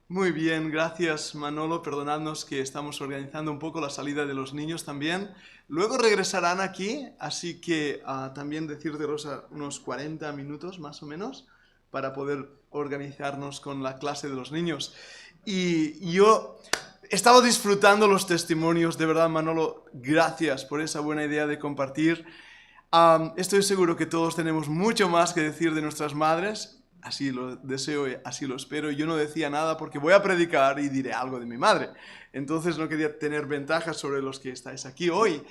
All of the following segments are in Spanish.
Muy bien, gracias Manolo. Perdonadnos que estamos organizando un poco la salida de los niños también. Luego regresarán aquí, así que también decirte, Rosa, unos 40 minutos más o menos para poder organizarnos con la clase de los niños. Y yo he estado disfrutando los testimonios, de verdad Manolo, gracias por esa buena idea de compartir. Estoy seguro que todos tenemos mucho más que decir de nuestras madres. Así lo deseo y así lo espero. Yo no decía nada porque voy a predicar y diré algo de mi madre. Entonces no quería tener ventajas sobre los que estáis aquí hoy.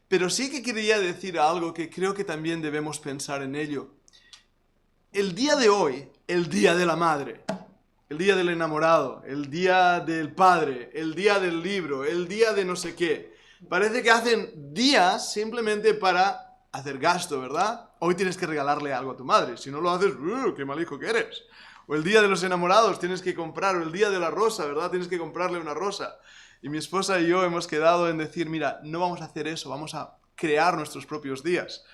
Pero sí que quería decir algo que creo que también debemos pensar en ello. El día de hoy, el día de la madre, el día del enamorado, el día del padre, el día del libro, el día de no sé qué. Parece que hacen días simplemente para hacer gasto, ¿verdad? Hoy tienes que regalarle algo a tu madre. Si no lo haces, qué mal hijo que eres. O el día de los enamorados tienes que comprar, o el día de la rosa, ¿verdad? Tienes que comprarle una rosa. Y mi esposa y yo hemos quedado en decir, mira, no vamos a hacer eso, vamos a crear nuestros propios días.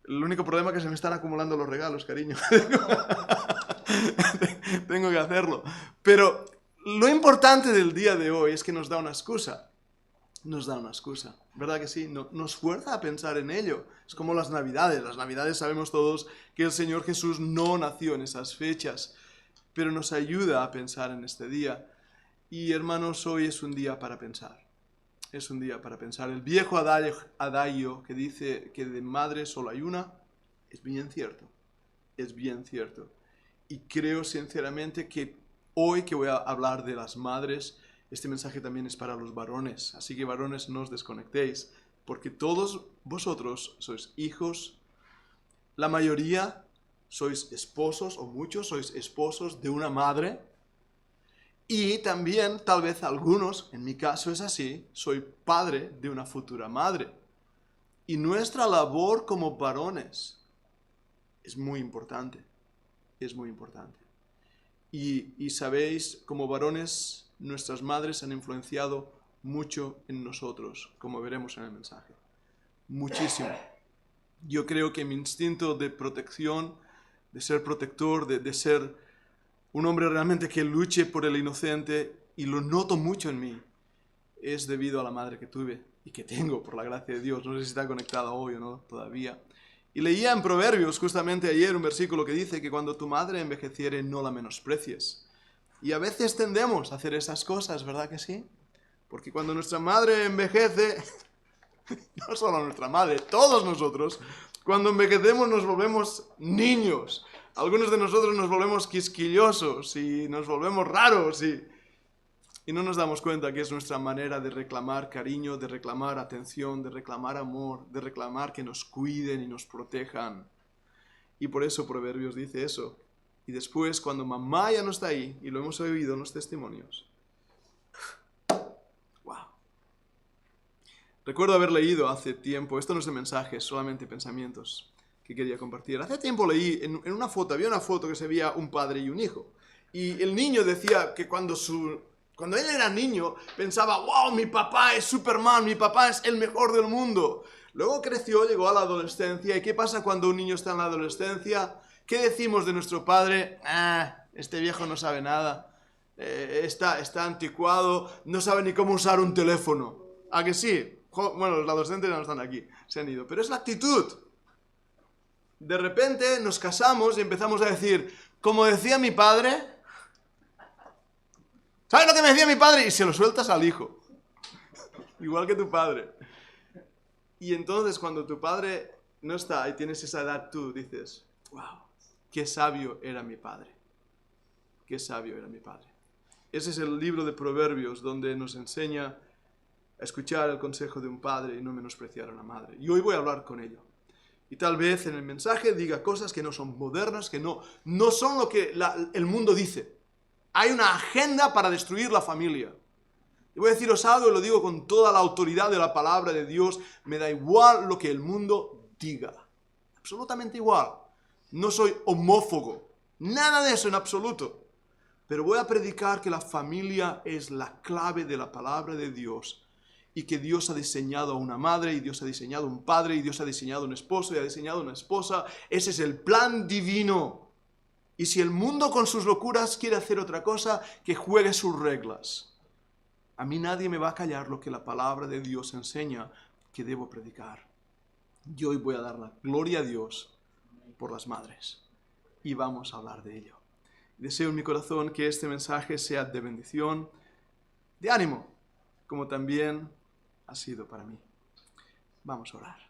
El único problema es que se me están acumulando los regalos, cariño. Tengo que hacerlo. Pero lo importante del día de hoy es que nos da una excusa. Nos da una excusa, ¿verdad que sí? Nos fuerza a pensar en ello. Es como las Navidades. Las Navidades sabemos todos que el Señor Jesús no nació en esas fechas, pero nos ayuda a pensar en este día. Y hermanos, hoy es un día para pensar. Es un día para pensar. El viejo adagio que dice que de madre solo hay una, es bien cierto. Es bien cierto. Y creo sinceramente que hoy que voy a hablar de las madres, este mensaje también es para los varones. Así que varones, no os desconectéis, porque todos vosotros sois hijos, la mayoría sois esposos, o muchos sois esposos de una madre, y también, tal vez algunos, en mi caso es así, soy padre de una futura madre. Y nuestra labor como varones es muy importante. Es muy importante. Y sabéis, como varones, nuestras madres han influenciado mucho en nosotros, como veremos en el mensaje. Muchísimo. Yo creo que mi instinto de protección, de ser protector, de ser un hombre realmente que luche por el inocente, y lo noto mucho en mí, es debido a la madre que tuve y que tengo, por la gracia de Dios. No sé si está conectada hoy o no todavía. Y leía en Proverbios justamente ayer un versículo que dice que cuando tu madre envejeciere no la menosprecies. Y a veces tendemos a hacer esas cosas, ¿verdad que sí? Porque cuando nuestra madre envejece, no solo nuestra madre, todos nosotros, cuando envejecemos nos volvemos niños. Algunos de nosotros nos volvemos quisquillosos y nos volvemos raros y no nos damos cuenta que es nuestra manera de reclamar cariño, de reclamar atención, de reclamar amor, de reclamar que nos cuiden y nos protejan. Y por eso Proverbios dice eso. Y después, cuando mamá ya no está ahí, y lo hemos oído en los testimonios, wow. Recuerdo haber leído hace tiempo, esto no es de mensajes, solamente pensamientos que quería compartir. Hace tiempo leí en una foto, había una foto que se veía un padre y un hijo. Y el niño decía que cuando él era niño, pensaba, wow, mi papá es Superman, mi papá es el mejor del mundo. Luego creció, llegó a la adolescencia. ¿Y qué pasa cuando un niño está en la adolescencia? ¿Qué decimos de nuestro padre? Este viejo no sabe nada. Está anticuado, no sabe ni cómo usar un teléfono. ¿A que sí? Bueno, los adolescentes ya no están aquí, se han ido. Pero es la actitud. De repente nos casamos y empezamos a decir, como decía mi padre, ¿sabes lo que me decía mi padre? Y se lo sueltas al hijo. Igual que tu padre. Y entonces cuando tu padre no está y tienes esa edad, tú dices, wow, qué sabio era mi padre. Qué sabio era mi padre. Ese es el libro de Proverbios donde nos enseña a escuchar el consejo de un padre y no menospreciar a una madre. Y hoy voy a hablar con ello. Y tal vez en el mensaje diga cosas que no son modernas, que no son lo que el mundo dice. Hay una agenda para destruir la familia. Y voy a deciros algo y lo digo con toda la autoridad de la palabra de Dios. Me da igual lo que el mundo diga. Absolutamente igual. No soy homófobo. Nada de eso en absoluto. Pero voy a predicar que la familia es la clave de la palabra de Dios. Y que Dios ha diseñado a una madre, y Dios ha diseñado un padre, y Dios ha diseñado un esposo, y ha diseñado una esposa. Ese es el plan divino. Y si el mundo con sus locuras quiere hacer otra cosa, que juegue sus reglas. A mí nadie me va a callar lo que la palabra de Dios enseña que debo predicar. Yo hoy voy a dar la gloria a Dios por las madres. Y vamos a hablar de ello. Deseo en mi corazón que este mensaje sea de bendición, de ánimo, como también ha sido para mí. Vamos a orar.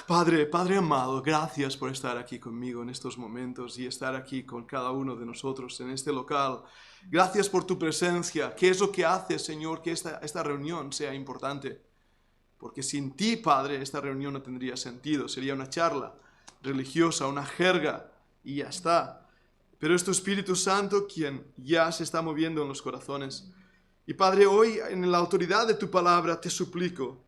Padre amado, gracias por estar aquí conmigo en estos momentos y estar aquí con cada uno de nosotros en este local. Gracias por tu presencia. ¿Qué es lo que hace, Señor, que esta reunión sea importante? Porque sin ti, Padre, esta reunión no tendría sentido. Sería una charla religiosa, una jerga y ya está. Pero es tu Espíritu Santo quien ya se está moviendo en los corazones. Y Padre, hoy en la autoridad de tu palabra te suplico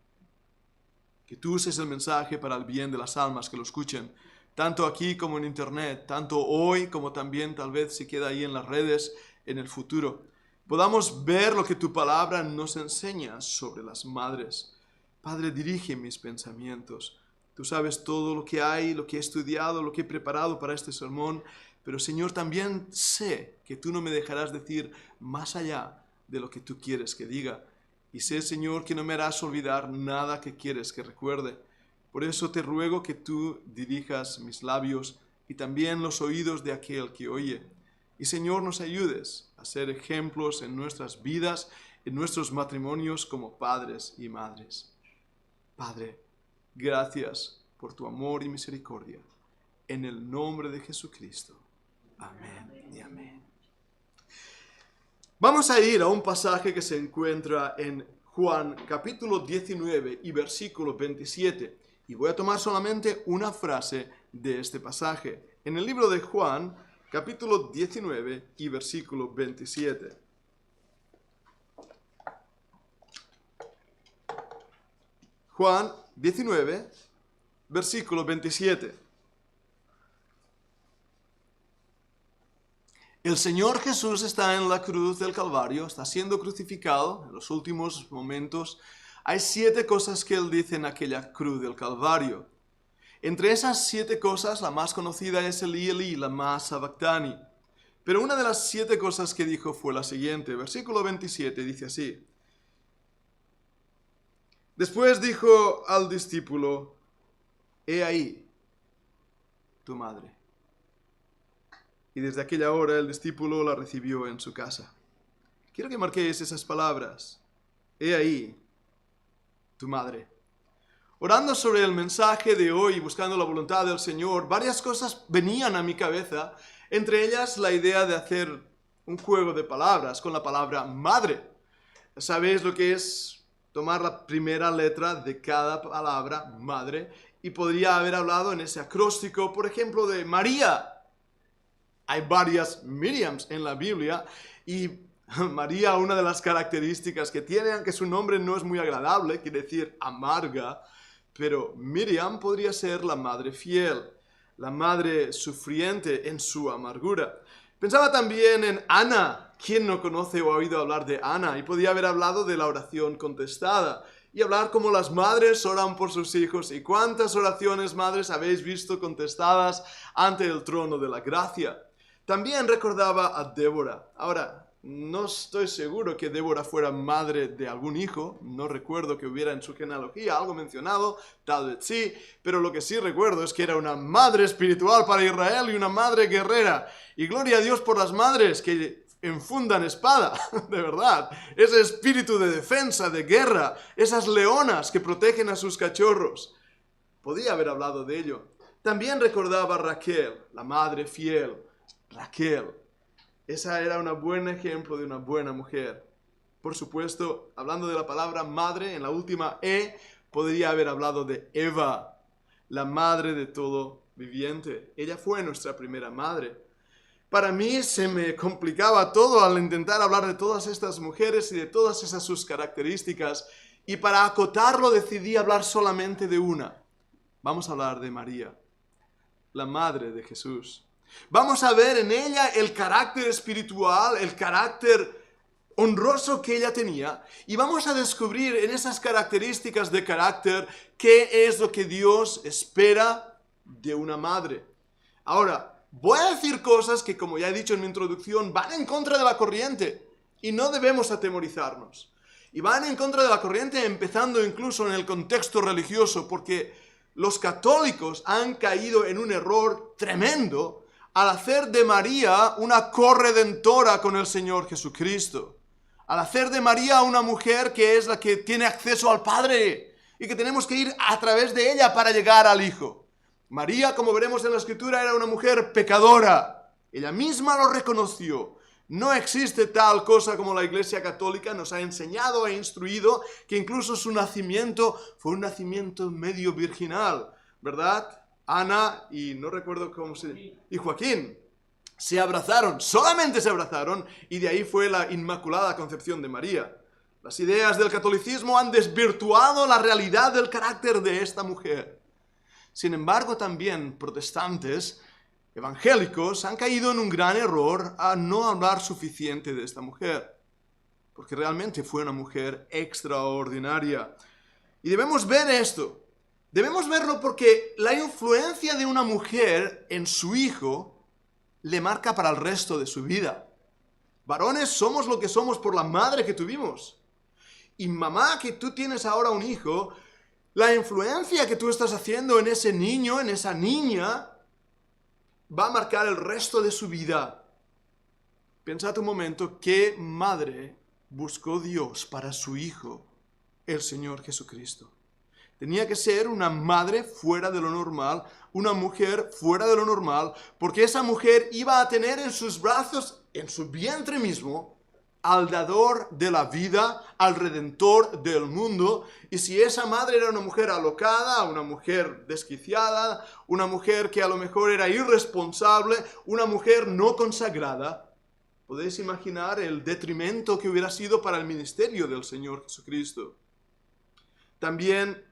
que tú uses el mensaje para el bien de las almas que lo escuchen, tanto aquí como en internet, tanto hoy como también tal vez se queda ahí en las redes en el futuro. Podamos ver lo que tu palabra nos enseña sobre las madres. Padre, dirige mis pensamientos. Tú sabes todo lo que hay, lo que he estudiado, lo que he preparado para este sermón, pero Señor, también sé que tú no me dejarás decir más allá de lo que tú quieres que diga. Y sé, Señor, que no me harás olvidar nada que quieres que recuerde. Por eso te ruego que tú dirijas mis labios y también los oídos de aquel que oye. Y, Señor, nos ayudes a ser ejemplos en nuestras vidas, en nuestros matrimonios como padres y madres. Padre, gracias por tu amor y misericordia. En el nombre de Jesucristo. Amén y amén. Vamos a ir a un pasaje que se encuentra en Juan capítulo 19 y versículo 27. Y voy a tomar solamente una frase de este pasaje. En el libro de Juan capítulo 19 y versículo 27. Juan 19, versículo 27. El Señor Jesús está en la cruz del Calvario, está siendo crucificado en los últimos momentos. Hay 7 cosas que Él dice en aquella cruz del Calvario. Entre esas 7 cosas, la más conocida es Elí, Elí, lama sabactani. Pero una de las 7 cosas que dijo fue la siguiente. Versículo 27 dice así. Después dijo al discípulo, he ahí tu madre. Y desde aquella hora el discípulo la recibió en su casa. Quiero que marquéis esas palabras. He ahí tu madre. Orando sobre el mensaje de hoy, buscando la voluntad del Señor, varias cosas venían a mi cabeza, entre ellas la idea de hacer un juego de palabras con la palabra madre. ¿Sabéis lo que es tomar la primera letra de cada palabra, madre? Y podría haber hablado en ese acróstico, por ejemplo, de María. Hay varias Miriams en la Biblia y María, una de las características que tiene, aunque su nombre no es muy agradable, quiere decir amarga, pero Miriam podría ser la madre fiel, la madre sufriente en su amargura. Pensaba también en Ana. ¿Quién no conoce o ha oído hablar de Ana? Y podía haber hablado de la oración contestada y hablar cómo las madres oran por sus hijos y cuántas oraciones, madres, habéis visto contestadas ante el trono de la gracia. También recordaba a Débora. Ahora, no estoy seguro que Débora fuera madre de algún hijo. No recuerdo que hubiera en su genealogía algo mencionado. Tal vez sí. Pero lo que sí recuerdo es que era una madre espiritual para Israel y una madre guerrera. Y gloria a Dios por las madres que enfundan espada. De verdad. Ese espíritu de defensa, de guerra. Esas leonas que protegen a sus cachorros. Podía haber hablado de ello. También recordaba a Raquel, la madre fiel. Raquel, esa era un buen ejemplo de una buena mujer. Por supuesto, hablando de la palabra madre, en la última E, podría haber hablado de Eva, la madre de todo viviente. Ella fue nuestra primera madre. Para mí se me complicaba todo al intentar hablar de todas estas mujeres y de todas esas sus características, y para acotarlo decidí hablar solamente de una. Vamos a hablar de María, la madre de Jesús. Vamos a ver en ella el carácter espiritual, el carácter honroso que ella tenía. Y vamos a descubrir en esas características de carácter qué es lo que Dios espera de una madre. Ahora, voy a decir cosas que, como ya he dicho en mi introducción, van en contra de la corriente y no debemos atemorizarnos. Y van en contra de la corriente empezando incluso en el contexto religioso, porque los católicos han caído en un error tremendo al hacer de María una corredentora con el Señor Jesucristo. Al hacer de María una mujer que es la que tiene acceso al Padre y que tenemos que ir a través de ella para llegar al Hijo. María, como veremos en la Escritura, era una mujer pecadora. Ella misma lo reconoció. No existe tal cosa como la Iglesia Católica nos ha enseñado e instruido, que incluso su nacimiento fue un nacimiento medio virginal, ¿verdad? Ana y no recuerdo cómo se... y Joaquín se abrazaron, solamente se abrazaron, y de ahí fue la Inmaculada Concepción de María. Las ideas del catolicismo han desvirtuado la realidad del carácter de esta mujer. Sin embargo, también protestantes evangélicos han caído en un gran error a no hablar suficiente de esta mujer, porque realmente fue una mujer extraordinaria. Y debemos ver esto, debemos verlo porque la influencia de una mujer en su hijo le marca para el resto de su vida. Varones somos lo que somos por la madre que tuvimos. Y mamá, que tú tienes ahora un hijo, la influencia que tú estás haciendo en ese niño, en esa niña, va a marcar el resto de su vida. Pensad un momento, ¿qué madre buscó Dios para su hijo, el Señor Jesucristo? Tenía que ser una madre fuera de lo normal, una mujer fuera de lo normal, porque esa mujer iba a tener en sus brazos, en su vientre mismo, al dador de la vida, al redentor del mundo. Y si esa madre era una mujer alocada, una mujer desquiciada, una mujer que a lo mejor era irresponsable, una mujer no consagrada, podéis imaginar el detrimento que hubiera sido para el ministerio del Señor Jesucristo. También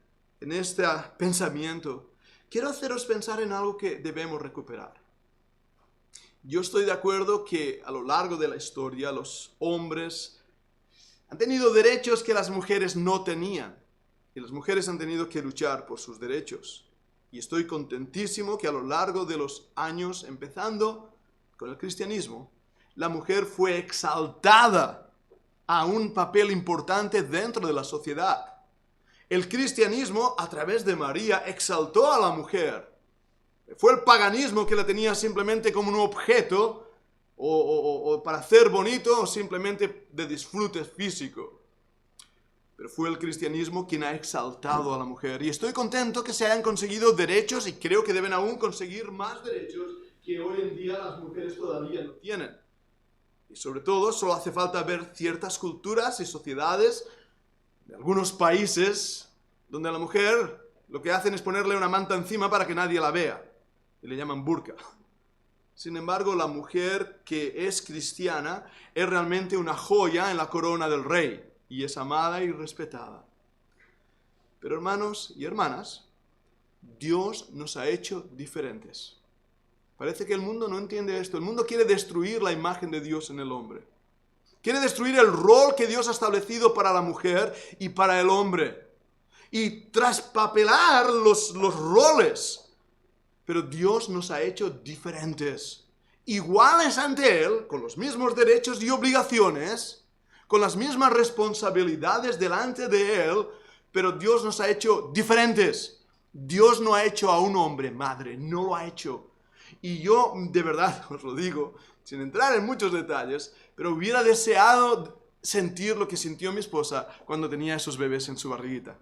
en este pensamiento quiero haceros pensar en algo que debemos recuperar. Yo estoy de acuerdo que a lo largo de la historia los hombres han tenido derechos que las mujeres no tenían. Y las mujeres han tenido que luchar por sus derechos. Y estoy contentísimo que a lo largo de los años, empezando con el cristianismo, la mujer fue exaltada a un papel importante dentro de la sociedad. El cristianismo, a través de María, exaltó a la mujer. Fue el paganismo que la tenía simplemente como un objeto o para hacer bonito o simplemente de disfrute físico. Pero fue el cristianismo quien ha exaltado a la mujer. Y estoy contento que se hayan conseguido derechos y creo que deben aún conseguir más derechos que hoy en día las mujeres todavía no tienen. Y sobre todo, solo hace falta ver ciertas culturas y sociedades de algunos países donde a la mujer lo que hacen es ponerle una manta encima para que nadie la vea. Y le llaman burka. Sin embargo, la mujer que es cristiana es realmente una joya en la corona del rey y es amada y respetada. Pero hermanos y hermanas, Dios nos ha hecho diferentes. Parece que el mundo no entiende esto. El mundo quiere destruir la imagen de Dios en el hombre. Quiere destruir el rol que Dios ha establecido para la mujer y para el hombre. Y traspapelar los roles. Pero Dios nos ha hecho diferentes, iguales ante Él, con los mismos derechos y obligaciones, con las mismas responsabilidades delante de Él, pero Dios nos ha hecho diferentes. Dios no ha hecho a un hombre madre, no lo ha hecho. Y yo, de verdad, os lo digo, sin entrar en muchos detalles, pero hubiera deseado sentir lo que sintió mi esposa cuando tenía esos bebés en su barriguita.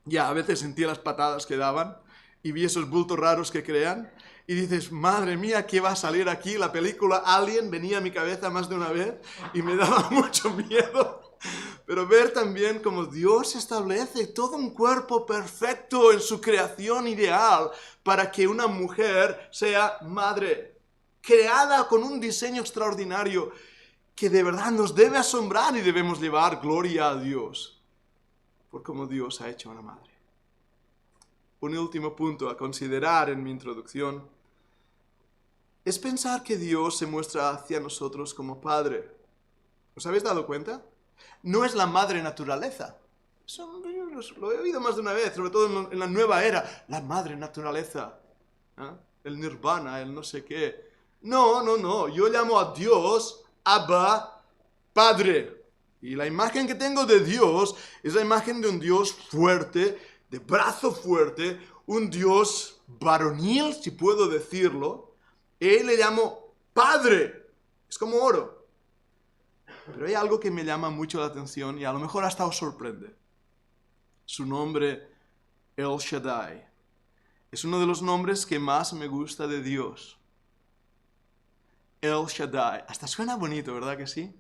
Ya, a veces sentía las patadas que daban, y vi esos bultos raros que crean, y dices, madre mía, ¿qué va a salir aquí? La película Alien venía a mi cabeza más de una vez, y me daba mucho miedo. Pero ver también cómo Dios establece todo un cuerpo perfecto en su creación ideal, para que una mujer sea madre, creada con un diseño extraordinario, que de verdad nos debe asombrar y debemos llevar gloria a Dios, por cómo Dios ha hecho a una madre. Un último punto a considerar en mi introducción es pensar que Dios se muestra hacia nosotros como Padre. ¿Os habéis dado cuenta? No es la madre naturaleza. Eso lo he oído más de una vez, sobre todo en la nueva era. La madre naturaleza. ¿Ah? el nirvana, el no sé qué. No, yo llamo a Dios Abba, Padre. Y la imagen que tengo de Dios es la imagen de un Dios fuerte, de brazo fuerte, un Dios varonil, si puedo decirlo. Y le llamo Padre. Es como oro. Pero hay algo que me llama mucho la atención y a lo mejor hasta os sorprende. Su nombre, El Shaddai. Es uno de los nombres que más me gusta de Dios. El Shaddai. Hasta suena bonito, ¿verdad que sí?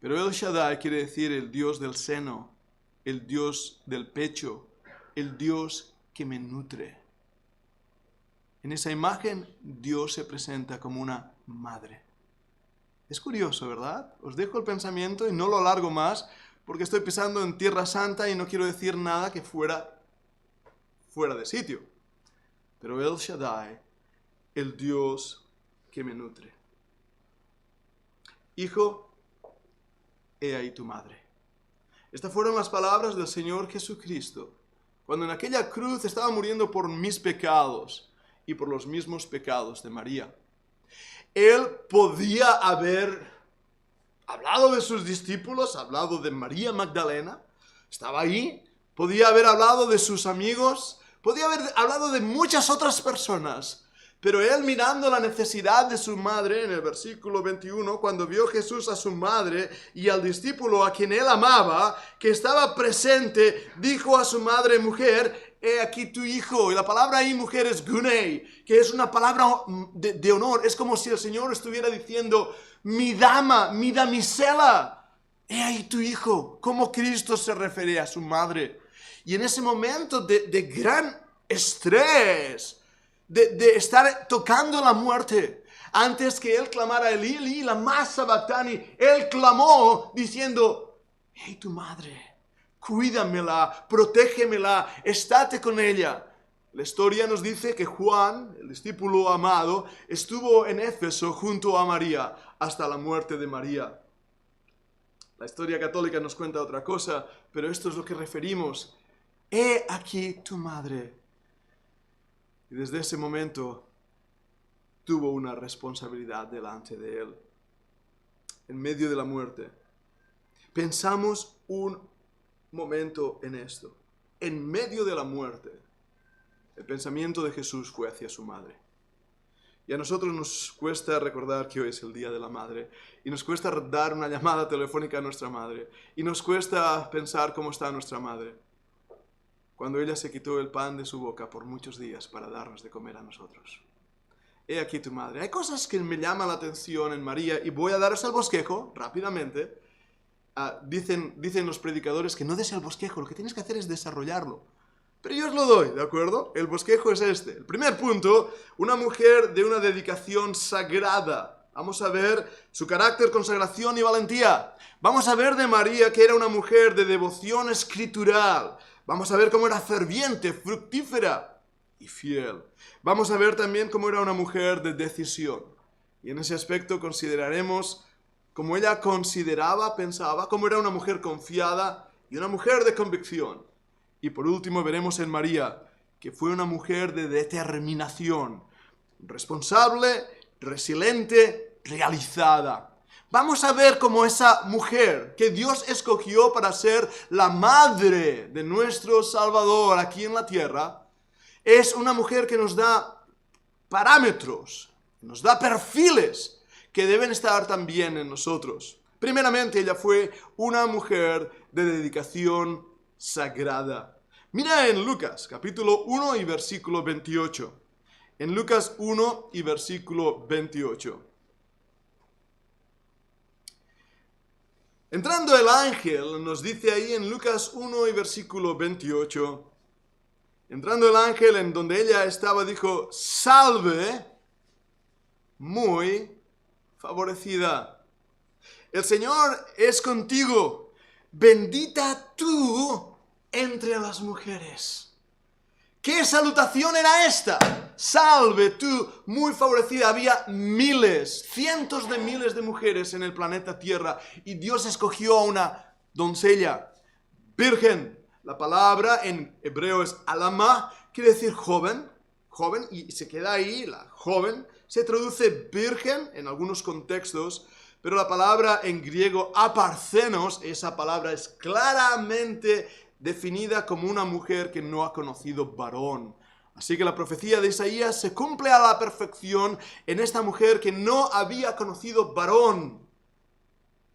Pero El Shaddai quiere decir el Dios del seno, el Dios del pecho, el Dios que me nutre. En esa imagen, Dios se presenta como una madre. Es curioso, ¿verdad? Os dejo el pensamiento y no lo alargo más porque estoy pisando en Tierra Santa y no quiero decir nada que fuera de sitio. Pero El Shaddai, el Dios que me nutre. Hijo, he ahí tu madre. Estas fueron las palabras del Señor Jesucristo, cuando en aquella cruz estaba muriendo por mis pecados y por los mismos pecados de María. Él podía haber hablado de sus discípulos, hablado de María Magdalena, estaba ahí, podía haber hablado de sus amigos, podía haber hablado de muchas otras personas. Pero él, mirando la necesidad de su madre, en el versículo 21, cuando vio Jesús a su madre y al discípulo a quien él amaba, que estaba presente, dijo a su madre: mujer, he aquí tu hijo. Y la palabra ahí, mujer, es gunei, que es una palabra de honor. Es como si el Señor estuviera diciendo: mi dama, mi damisela, he ahí tu hijo. Como Cristo se refiere a su madre. Y en ese momento de gran estrés, de estar tocando la muerte, antes que él clamara Elí, Elí, lama sabactani, él clamó diciendo: hey, tu madre, cuídamela, protégemela, estate con ella. La historia nos dice que Juan, el discípulo amado, estuvo en Éfeso junto a María hasta la muerte de María. La historia católica nos cuenta otra cosa, pero esto es lo que referimos. He aquí tu madre. Y desde ese momento tuvo una responsabilidad delante de él, en medio de la muerte. Pensamos un momento en esto. En medio de la muerte, el pensamiento de Jesús fue hacia su madre. Y a nosotros nos cuesta recordar que hoy es el Día de la Madre. Y nos cuesta dar una llamada telefónica a nuestra madre. Y nos cuesta pensar cómo está nuestra madre, cuando ella se quitó el pan de su boca por muchos días para darnos de comer a nosotros. He aquí tu madre. Hay cosas que me llaman la atención en María y voy a daros el bosquejo rápidamente. Dicen los predicadores que no des el bosquejo, lo que tienes que hacer es desarrollarlo. Pero yo os lo doy, ¿de acuerdo? El bosquejo es este. El primer punto, una mujer de una dedicación sagrada. Vamos a ver su carácter, consagración y valentía. Vamos a ver de María que era una mujer de devoción escritural. Vamos a ver cómo era ferviente, fructífera y fiel. Vamos a ver también cómo era una mujer de decisión. Y en ese aspecto consideraremos cómo ella consideraba, pensaba, cómo era una mujer confiada y una mujer de convicción. Y por último veremos en María que fue una mujer de determinación, responsable, resiliente, realizada. Vamos a ver cómo esa mujer que Dios escogió para ser la madre de nuestro Salvador aquí en la tierra, es una mujer que nos da parámetros, nos da perfiles que deben estar también en nosotros. Primeramente, ella fue una mujer de dedicación sagrada. Mira en Lucas, capítulo 1 y versículo 28. En Lucas 1 y versículo 28. Entrando el ángel, nos dice ahí en Lucas 1 y versículo 28, entrando el ángel en donde ella estaba, dijo: salve, muy favorecida. El Señor es contigo, bendita tú entre las mujeres. ¿Qué salutación era esta? Salve tú, muy favorecida. Había miles, cientos de miles de mujeres en el planeta Tierra y Dios escogió a una doncella, virgen. La palabra en hebreo es alama, quiere decir joven, joven, y se queda ahí, la joven. Se traduce virgen en algunos contextos, pero la palabra en griego aparthenos, esa palabra es claramente definida como una mujer que no ha conocido varón. Así que la profecía de Isaías se cumple a la perfección en esta mujer que no había conocido varón.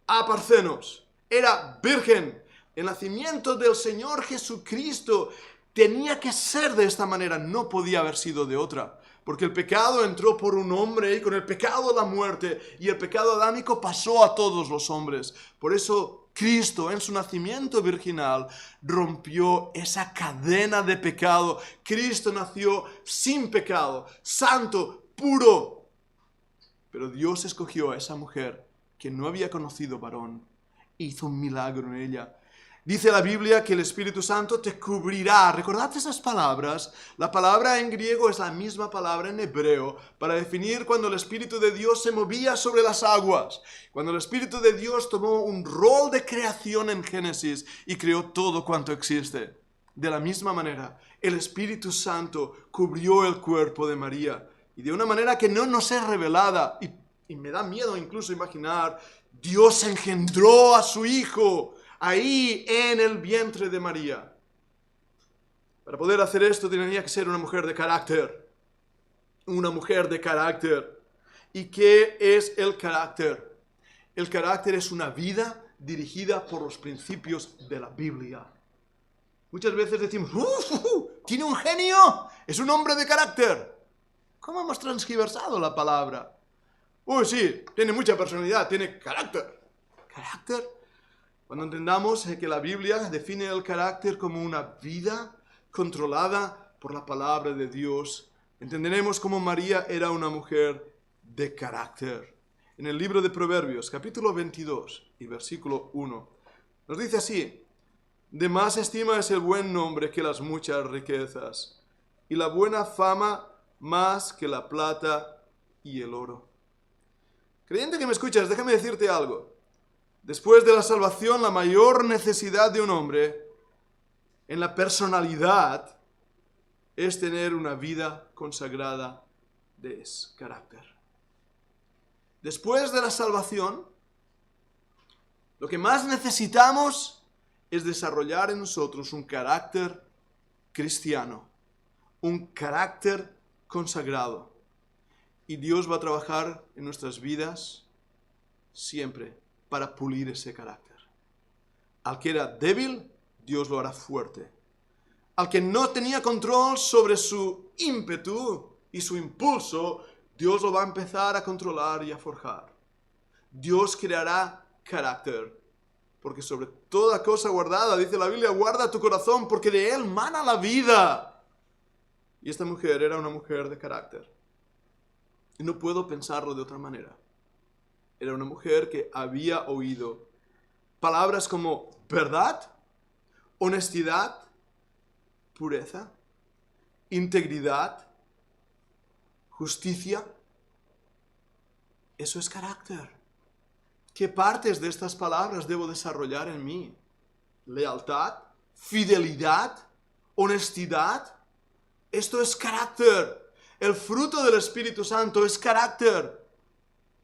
Aparthenos, era virgen. El nacimiento del Señor Jesucristo tenía que ser de esta manera, no podía haber sido de otra. Porque el pecado entró por un hombre y con el pecado la muerte, y el pecado adámico pasó a todos los hombres. Por eso Cristo en su nacimiento virginal rompió esa cadena de pecado. Cristo nació sin pecado, santo, puro. Pero Dios escogió a esa mujer que no había conocido varón e hizo un milagro en ella. Dice la Biblia que el Espíritu Santo te cubrirá. ¿Recordad esas palabras? La palabra en griego es la misma palabra en hebreo para definir cuando el Espíritu de Dios se movía sobre las aguas. Cuando el Espíritu de Dios tomó un rol de creación en Génesis y creó todo cuanto existe. De la misma manera, el Espíritu Santo cubrió el cuerpo de María. Y de una manera que no nos es revelada. Y me da miedo incluso imaginar, Dios engendró a su Hijo ahí en el vientre de María. Para poder hacer esto tenía que ser una mujer de carácter. Una mujer de carácter. ¿Y qué es el carácter? El carácter es una vida dirigida por los principios de la Biblia. Muchas veces decimos, tiene un genio, es un hombre de carácter. ¿Cómo hemos transgiversado la palabra? Sí, tiene mucha personalidad, tiene carácter. ¿Carácter? Cuando entendamos que la Biblia define el carácter como una vida controlada por la palabra de Dios, entenderemos cómo María era una mujer de carácter. En el libro de Proverbios, capítulo 22 y versículo 1, nos dice así: de más estima es el buen nombre que las muchas riquezas, y la buena fama más que la plata y el oro. Creyente que me escuchas, déjame decirte algo. Después de la salvación, la mayor necesidad de un hombre en la personalidad es tener una vida consagrada de carácter. Después de la salvación, lo que más necesitamos es desarrollar en nosotros un carácter cristiano, un carácter consagrado. Y Dios va a trabajar en nuestras vidas siempre para pulir ese carácter. Al que era débil, Dios lo hará fuerte. Al que no tenía control sobre su ímpetu y su impulso, Dios lo va a empezar a controlar y a forjar. Dios creará carácter, porque sobre toda cosa guardada, dice la Biblia, guarda tu corazón, porque de él mana la vida. Y esta mujer era una mujer de carácter. Y no puedo pensarlo de otra manera. Era una mujer que había oído palabras como verdad, honestidad, pureza, integridad, justicia. Eso es carácter. ¿Qué partes de estas palabras debo desarrollar en mí? Lealtad, fidelidad, honestidad. Esto es carácter. El fruto del Espíritu Santo es carácter.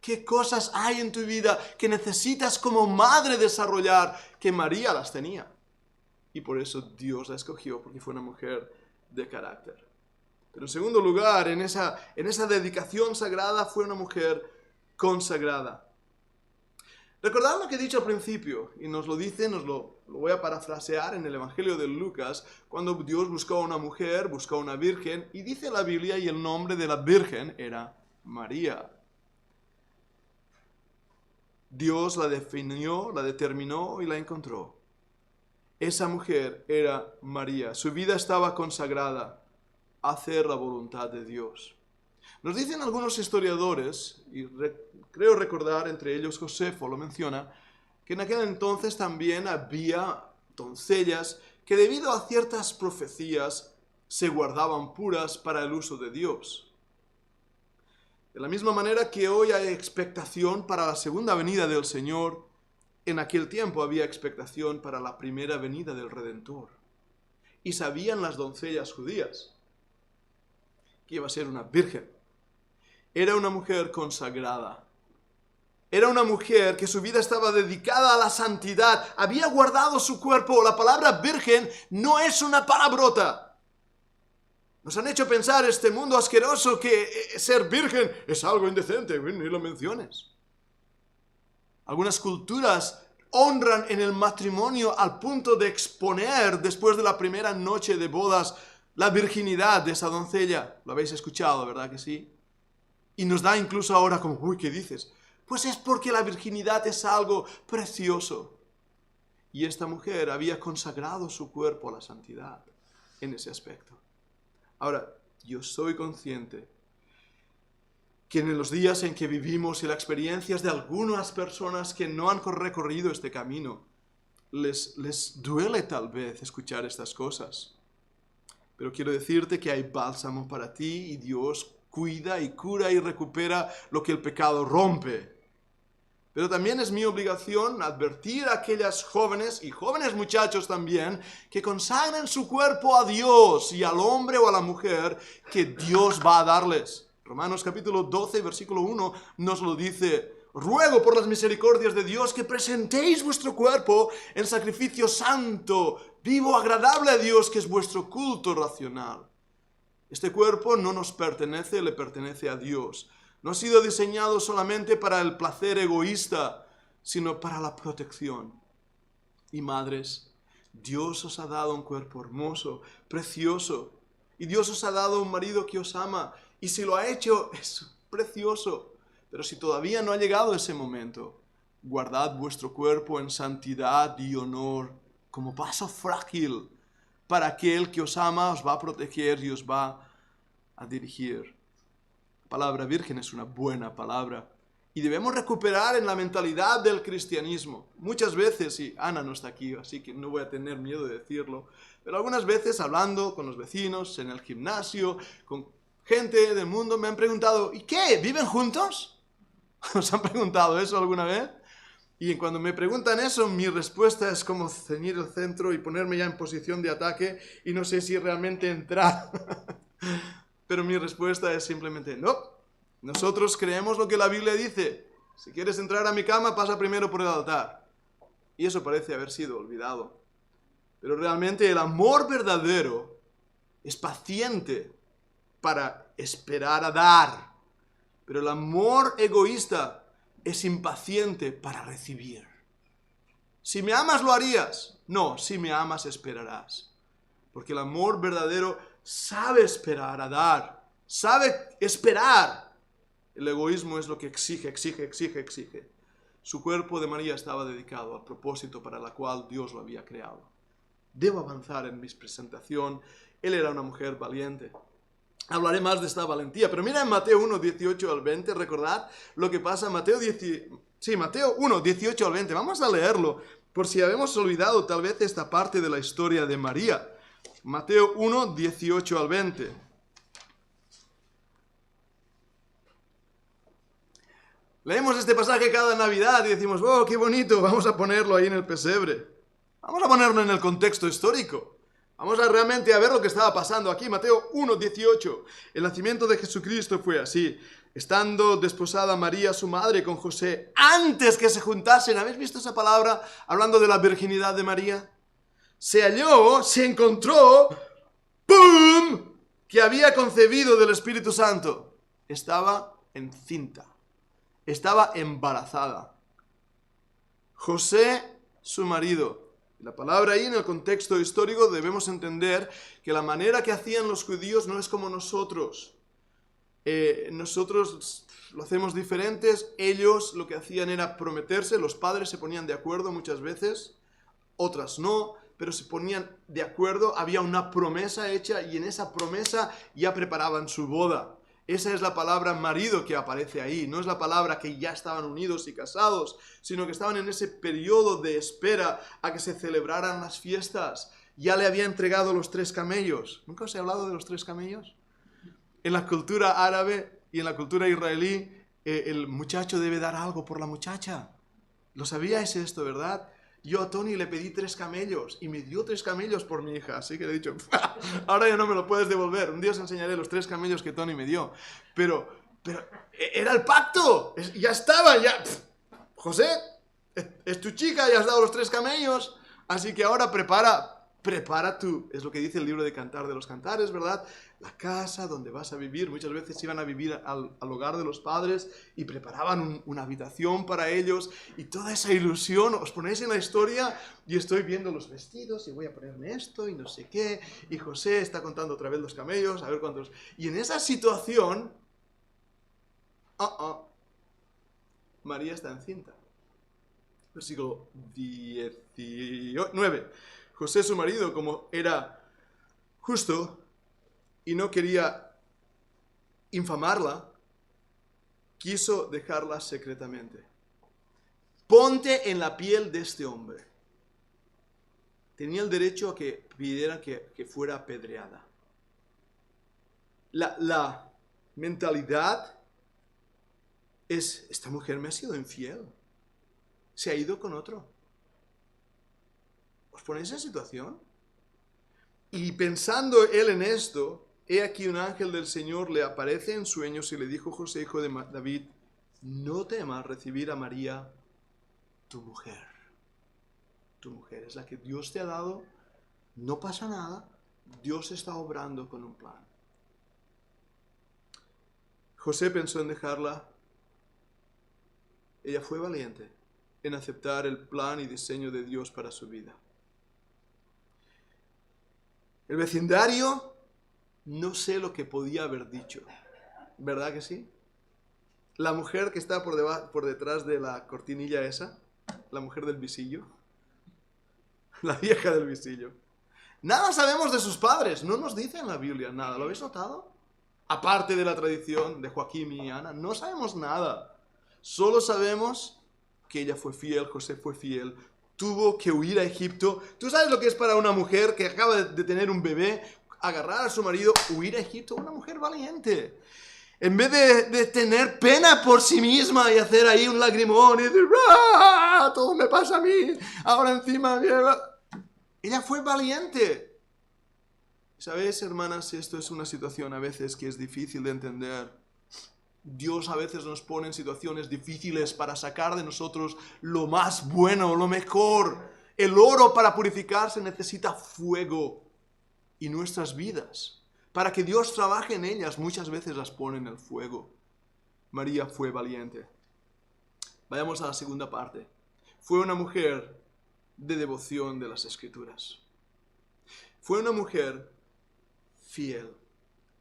¿Qué cosas hay en tu vida que necesitas como madre desarrollar que María las tenía? Y por eso Dios la escogió, porque fue una mujer de carácter. Pero en segundo lugar, en esa dedicación sagrada, fue una mujer consagrada. Recordad lo que he dicho al principio, y nos lo dice, lo voy a parafrasear en el Evangelio de Lucas, cuando Dios buscó a una mujer, buscó a una virgen, y dice la Biblia, y el nombre de la virgen era María. Dios la definió, la determinó y la encontró. Esa mujer era María. Su vida estaba consagrada a hacer la voluntad de Dios. Nos dicen algunos historiadores, y creo recordar, entre ellos Josefo lo menciona, que en aquel entonces también había doncellas que debido a ciertas profecías se guardaban puras para el uso de Dios. De la misma manera que hoy hay expectación para la segunda venida del Señor, en aquel tiempo había expectación para la primera venida del Redentor. Y sabían las doncellas judías que iba a ser una virgen. Era una mujer consagrada. Era una mujer que su vida estaba dedicada a la santidad. Había guardado su cuerpo. La palabra virgen no es una palabrota. Nos han hecho pensar este mundo asqueroso que ser virgen es algo indecente. Ni lo menciones. Algunas culturas honran en el matrimonio al punto de exponer después de la primera noche de bodas la virginidad de esa doncella. Lo habéis escuchado, ¿verdad que sí? Y nos da incluso ahora como, uy, ¿qué dices? Pues es porque la virginidad es algo precioso. Y esta mujer había consagrado su cuerpo a la santidad en ese aspecto. Ahora, yo soy consciente que en los días en que vivimos y las experiencias de algunas personas que no han recorrido este camino, les duele tal vez escuchar estas cosas. Pero quiero decirte que hay bálsamo para ti y Dios cuida y cura y recupera lo que el pecado rompe. Pero también es mi obligación advertir a aquellas jóvenes y jóvenes muchachos también que consagren su cuerpo a Dios y al hombre o a la mujer que Dios va a darles. Romanos capítulo 12, versículo 1 nos lo dice: ruego por las misericordias de Dios que presentéis vuestro cuerpo en sacrificio santo, vivo, agradable a Dios, que es vuestro culto racional. Este cuerpo no nos pertenece, le pertenece a Dios. No ha sido diseñado solamente para el placer egoísta, sino para la protección. Y madres, Dios os ha dado un cuerpo hermoso, precioso. Y Dios os ha dado un marido que os ama. Y si lo ha hecho, es precioso. Pero si todavía no ha llegado ese momento, guardad vuestro cuerpo en santidad y honor, como vaso frágil, para aquel que os ama, os va a proteger y os va a dirigir. La palabra virgen es una buena palabra y debemos recuperar en la mentalidad del cristianismo. Muchas veces, y Ana no está aquí, así que no voy a tener miedo de decirlo, pero algunas veces hablando con los vecinos, en el gimnasio, con gente del mundo, me han preguntado, ¿y qué? ¿Viven juntos? ¿Os han preguntado eso alguna vez? Y cuando me preguntan eso, mi respuesta es como ceñir el centro y ponerme ya en posición de ataque y no sé si realmente entrar. Pero mi respuesta es simplemente, no. Nosotros creemos lo que la Biblia dice. Si quieres entrar a mi cama, pasa primero por el altar. Y eso parece haber sido olvidado. Pero realmente el amor verdadero es paciente para esperar a dar. Pero el amor egoísta es impaciente para recibir. Si me amas, lo harías. No, si me amas, esperarás. Porque el amor verdadero sabe esperar a dar. Sabe esperar. El egoísmo es lo que exige. Su cuerpo de María estaba dedicado al propósito para el cual Dios lo había creado. Debo avanzar en mi presentación. Él era una mujer valiente. Hablaré más de esta valentía, pero mira en Mateo 1, 18 al 20, recordad lo que pasa en Mateo 1, 18 al 20. Vamos a leerlo, por si habíamos olvidado tal vez esta parte de la historia de María. Mateo 1, 18 al 20. Leemos este pasaje cada Navidad y decimos, oh, qué bonito, vamos a ponerlo ahí en el pesebre. Vamos a ponerlo en el contexto histórico. Vamos a realmente a ver lo que estaba pasando aquí. Mateo 1, 18. El nacimiento de Jesucristo fue así. Estando desposada María, su madre, con José, antes que se juntasen. ¿Habéis visto esa palabra hablando de la virginidad de María? Se halló, se encontró, ¡pum!, que había concebido del Espíritu Santo. Estaba encinta. Estaba embarazada. José, su marido. La palabra ahí en el contexto histórico debemos entender que la manera que hacían los judíos no es como nosotros. Nosotros lo hacemos diferentes. Ellos lo que hacían era prometerse. Los padres se ponían de acuerdo muchas veces, otras no, pero se ponían de acuerdo. Había una promesa hecha y en esa promesa ya preparaban su boda. Esa es la palabra marido que aparece ahí. No es la palabra que ya estaban unidos y casados, sino que estaban en ese periodo de espera a que se celebraran las fiestas. Ya le había entregado los 3 camellos. ¿Nunca os he hablado de los 3 camellos? En la cultura árabe y en la cultura israelí, el muchacho debe dar algo por la muchacha. ¿Lo sabíais esto, verdad? Yo a Tony le pedí 3 camellos y me dio 3 camellos por mi hija. Así que le he dicho, ahora ya no me lo puedes devolver. Un día os enseñaré los 3 camellos que Tony me dio. Pero era el pacto. Ya estaba, ya. José, es tu chica, ya has dado los 3 camellos. Así que ahora prepara tú, es lo que dice el libro de Cantar de los Cantares, ¿verdad? La casa donde vas a vivir. Muchas veces iban a vivir al hogar de los padres y preparaban una habitación para ellos. Y toda esa ilusión, os ponéis en la historia y estoy viendo los vestidos y voy a ponerme esto y no sé qué. Y José está contando otra vez los camellos, a ver cuántos. Y en esa situación, María está encinta. Versículo 19. José, su marido, como era justo y no quería infamarla, quiso dejarla secretamente. Ponte en la piel de este hombre. Tenía el derecho a que pidiera que fuera apedreada. La mentalidad es, esta mujer me ha sido infiel. Se ha ido con otro. ¿Os ponéis en situación? Y pensando él en esto, he aquí un ángel del Señor le aparece en sueños y le dijo: José, hijo de David, no temas recibir a María, tu mujer. Tu mujer es la que Dios te ha dado, no pasa nada, Dios está obrando con un plan. José pensó en dejarla. Ella fue valiente en aceptar el plan y diseño de Dios para su vida. El vecindario, no sé lo que podía haber dicho. ¿Verdad que sí? La mujer que está por detrás de la cortinilla esa, la mujer del visillo, la vieja del visillo. Nada sabemos de sus padres, no nos dice en la Biblia nada. ¿Lo habéis notado? Aparte de la tradición de Joaquín y Ana, no sabemos nada. Solo sabemos que ella fue fiel, José fue fiel, tuvo que huir a Egipto. ¿Tú sabes lo que es para una mujer que acaba de tener un bebé, agarrar a su marido, huir a Egipto? Una mujer valiente. En vez de tener pena por sí misma y hacer ahí un lagrimón y decir, ¡ah! Todo me pasa a mí, ahora encima... Ella fue valiente. ¿Sabéis, hermanas? Esto es una situación a veces que es difícil de entender. Dios a veces nos pone en situaciones difíciles para sacar de nosotros lo más bueno, lo mejor. El oro para purificarse necesita fuego. Y nuestras vidas, para que Dios trabaje en ellas, muchas veces las pone en el fuego. María fue valiente. Vayamos a la segunda parte. Fue una mujer de devoción de las Escrituras. Fue una mujer fiel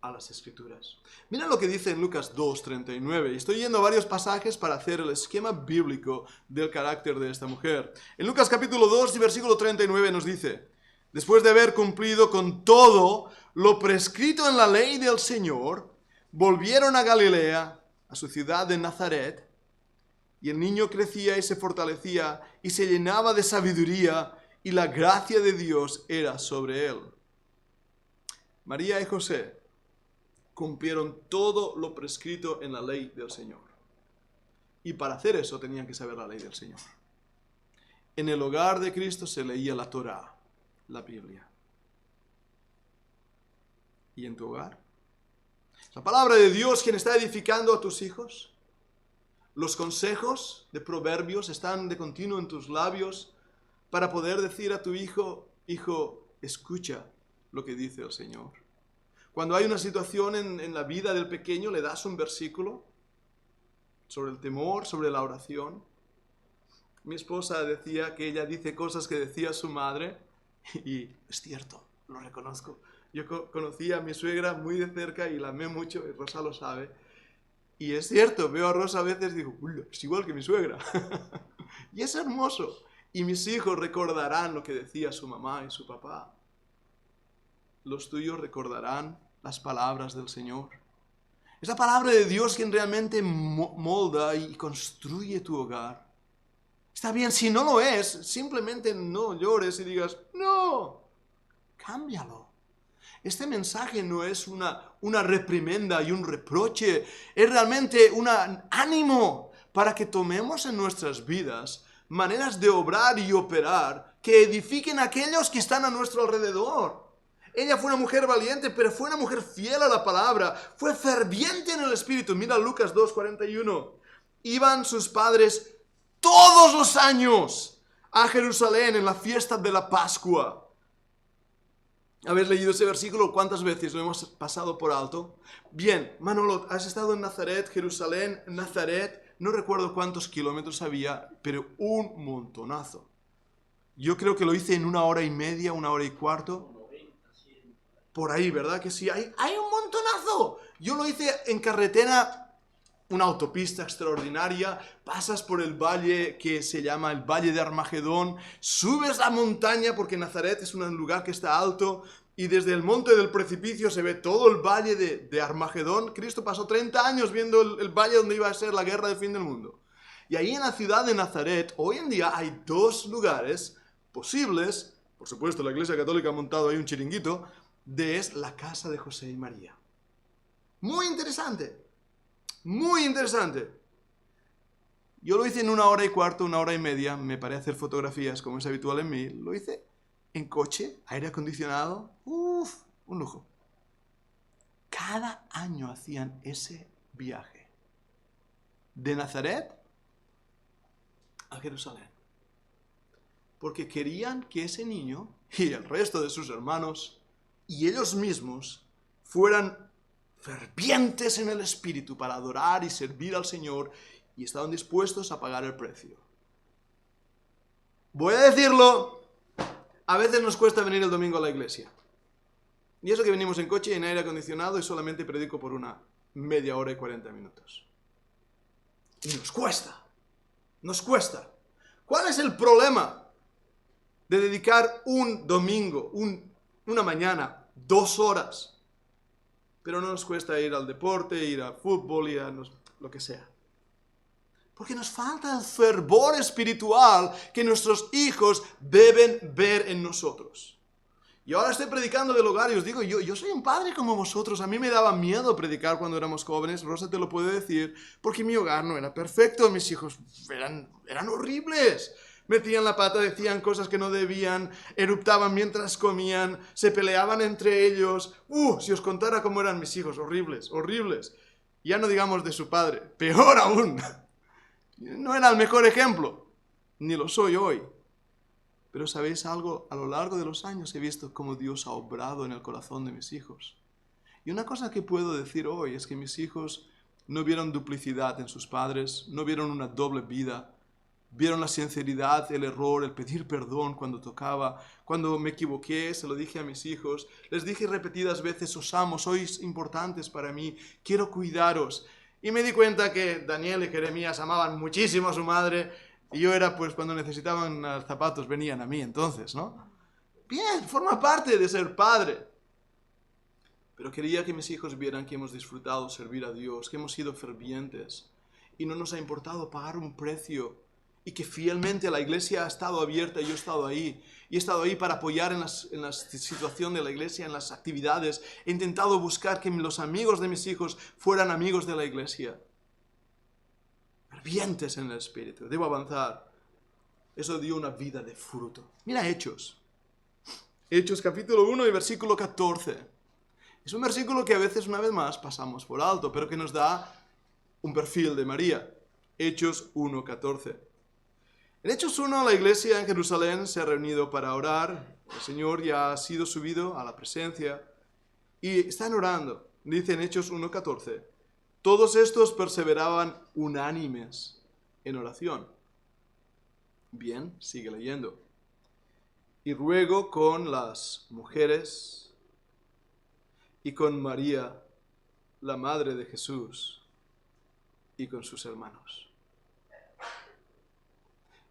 a las Escrituras. Mira lo que dice en Lucas 2:39. Estoy yendo a varios pasajes para hacer el esquema bíblico del carácter de esta mujer. En Lucas capítulo 2 y versículo 39 nos dice: después de haber cumplido con todo lo prescrito en la ley del Señor, volvieron a Galilea, a su ciudad de Nazaret, y el niño crecía y se fortalecía y se llenaba de sabiduría, y la gracia de Dios era sobre él. María y José cumplieron todo lo prescrito en la ley del Señor. Y para hacer eso tenían que saber la ley del Señor. En el hogar de Cristo se leía la Torá, la Biblia. ¿Y en tu hogar? ¿La palabra de Dios quien está edificando a tus hijos? ¿Los consejos de Proverbios están de continuo en tus labios para poder decir a tu hijo: hijo, escucha lo que dice el Señor? Cuando hay una situación en la vida del pequeño, le das un versículo sobre el temor, sobre la oración. Mi esposa decía que ella dice cosas que decía su madre, y es cierto, lo reconozco. Yo conocí a mi suegra muy de cerca y la amé mucho, y Rosa lo sabe. Y es cierto, veo a Rosa a veces y digo, uy, es igual que mi suegra. Y es hermoso. Y mis hijos recordarán lo que decía su mamá y su papá. Los tuyos recordarán las palabras del Señor. Es la palabra de Dios quien realmente molda y construye tu hogar. Está bien, si no lo es, simplemente no llores y digas, no, cámbialo. Este mensaje no es una reprimenda y un reproche, es realmente un ánimo para que tomemos en nuestras vidas maneras de obrar y operar que edifiquen a aquellos que están a nuestro alrededor. Ella fue una mujer valiente, pero fue una mujer fiel a la palabra, fue ferviente en el espíritu. Mira Lucas 2:41. Iban sus padres todos los años a Jerusalén en la fiesta de la Pascua. ¿Habéis leído ese versículo? ¿Cuántas veces lo hemos pasado por alto? Bien, Manolo, has estado en Nazaret, Jerusalén, Nazaret. No recuerdo cuántos kilómetros había, pero un montonazo. Yo creo que lo hice en 1 hora y media, 1 hora y cuarto. Por ahí, ¿verdad que sí? Hay un montonazo. Yo lo hice en carretera, una autopista extraordinaria. Pasas por el valle que se llama el Valle de Armagedón. Subes la montaña porque Nazaret es un lugar que está alto. Y desde el monte del precipicio se ve todo el valle de Armagedón. Cristo pasó 30 años viendo el valle donde iba a ser la guerra del fin del mundo. Y ahí en la ciudad de Nazaret, hoy en día hay 2 lugares posibles. Por supuesto, la Iglesia Católica ha montado ahí un chiringuito. Es la casa de José y María. Muy interesante. Muy interesante. Yo lo hice en 1 hora y cuarto, 1 hora y media. Me paré a hacer fotografías como es habitual en mí. Lo hice en coche, aire acondicionado. Un lujo. Cada año hacían ese viaje. De Nazaret a Jerusalén. Porque querían que ese niño y el resto de sus hermanos y ellos mismos fueran fervientes en el espíritu para adorar y servir al Señor, y estaban dispuestos a pagar el precio. Voy a decirlo, a veces nos cuesta venir el domingo a la iglesia. Y eso que venimos en coche y en aire acondicionado y solamente predico por 1 media hora y 40 minutos. Y nos cuesta. Nos cuesta. ¿Cuál es el problema de dedicar un domingo, una mañana, 2 horas? Pero no nos cuesta ir al deporte, ir al fútbol, ir a lo que sea. Porque nos falta el fervor espiritual que nuestros hijos deben ver en nosotros. Y ahora estoy predicando del hogar y os digo, yo soy un padre como vosotros. A mí me daba miedo predicar cuando éramos jóvenes. Rosa te lo puede decir, porque mi hogar no era perfecto. Mis hijos eran horribles. Metían la pata, decían cosas que no debían, eruptaban mientras comían, se peleaban entre ellos. Si os contara cómo eran mis hijos, horribles, horribles. Ya no digamos de su padre, peor aún. No era el mejor ejemplo, ni lo soy hoy. Pero ¿sabéis algo? A lo largo de los años he visto cómo Dios ha obrado en el corazón de mis hijos. Y una cosa que puedo decir hoy es que mis hijos no vieron duplicidad en sus padres, no vieron una doble vida. Vieron la sinceridad, el error, el pedir perdón cuando tocaba. Cuando me equivoqué, se lo dije a mis hijos. Les dije repetidas veces, os amo, sois importantes para mí, quiero cuidaros. Y me di cuenta que Daniel y Jeremías amaban muchísimo a su madre. Y yo era, pues, cuando necesitaban zapatos, venían a mí entonces, ¿no? Bien, forma parte de ser padre. Pero quería que mis hijos vieran que hemos disfrutado servir a Dios, que hemos sido fervientes. Y no nos ha importado pagar un precio. Y que fielmente la iglesia ha estado abierta y yo he estado ahí. Y he estado ahí para apoyar en la situación de la iglesia, en las actividades. He intentado buscar que los amigos de mis hijos fueran amigos de la iglesia. Fervientes en el espíritu. Debo avanzar. Eso dio una vida de fruto. Mira Hechos. Hechos capítulo 1 y versículo 14. Es un versículo que a veces, una vez más, pasamos por alto, pero que nos da un perfil de María. Hechos 1:14. En Hechos 1, la iglesia en Jerusalén se ha reunido para orar. El Señor ya ha sido subido a la presencia y están orando. Dice en Hechos 1:14, todos estos perseveraban unánimes en oración. Bien, sigue leyendo. Y ruego con las mujeres y con María, la madre de Jesús, y con sus hermanos.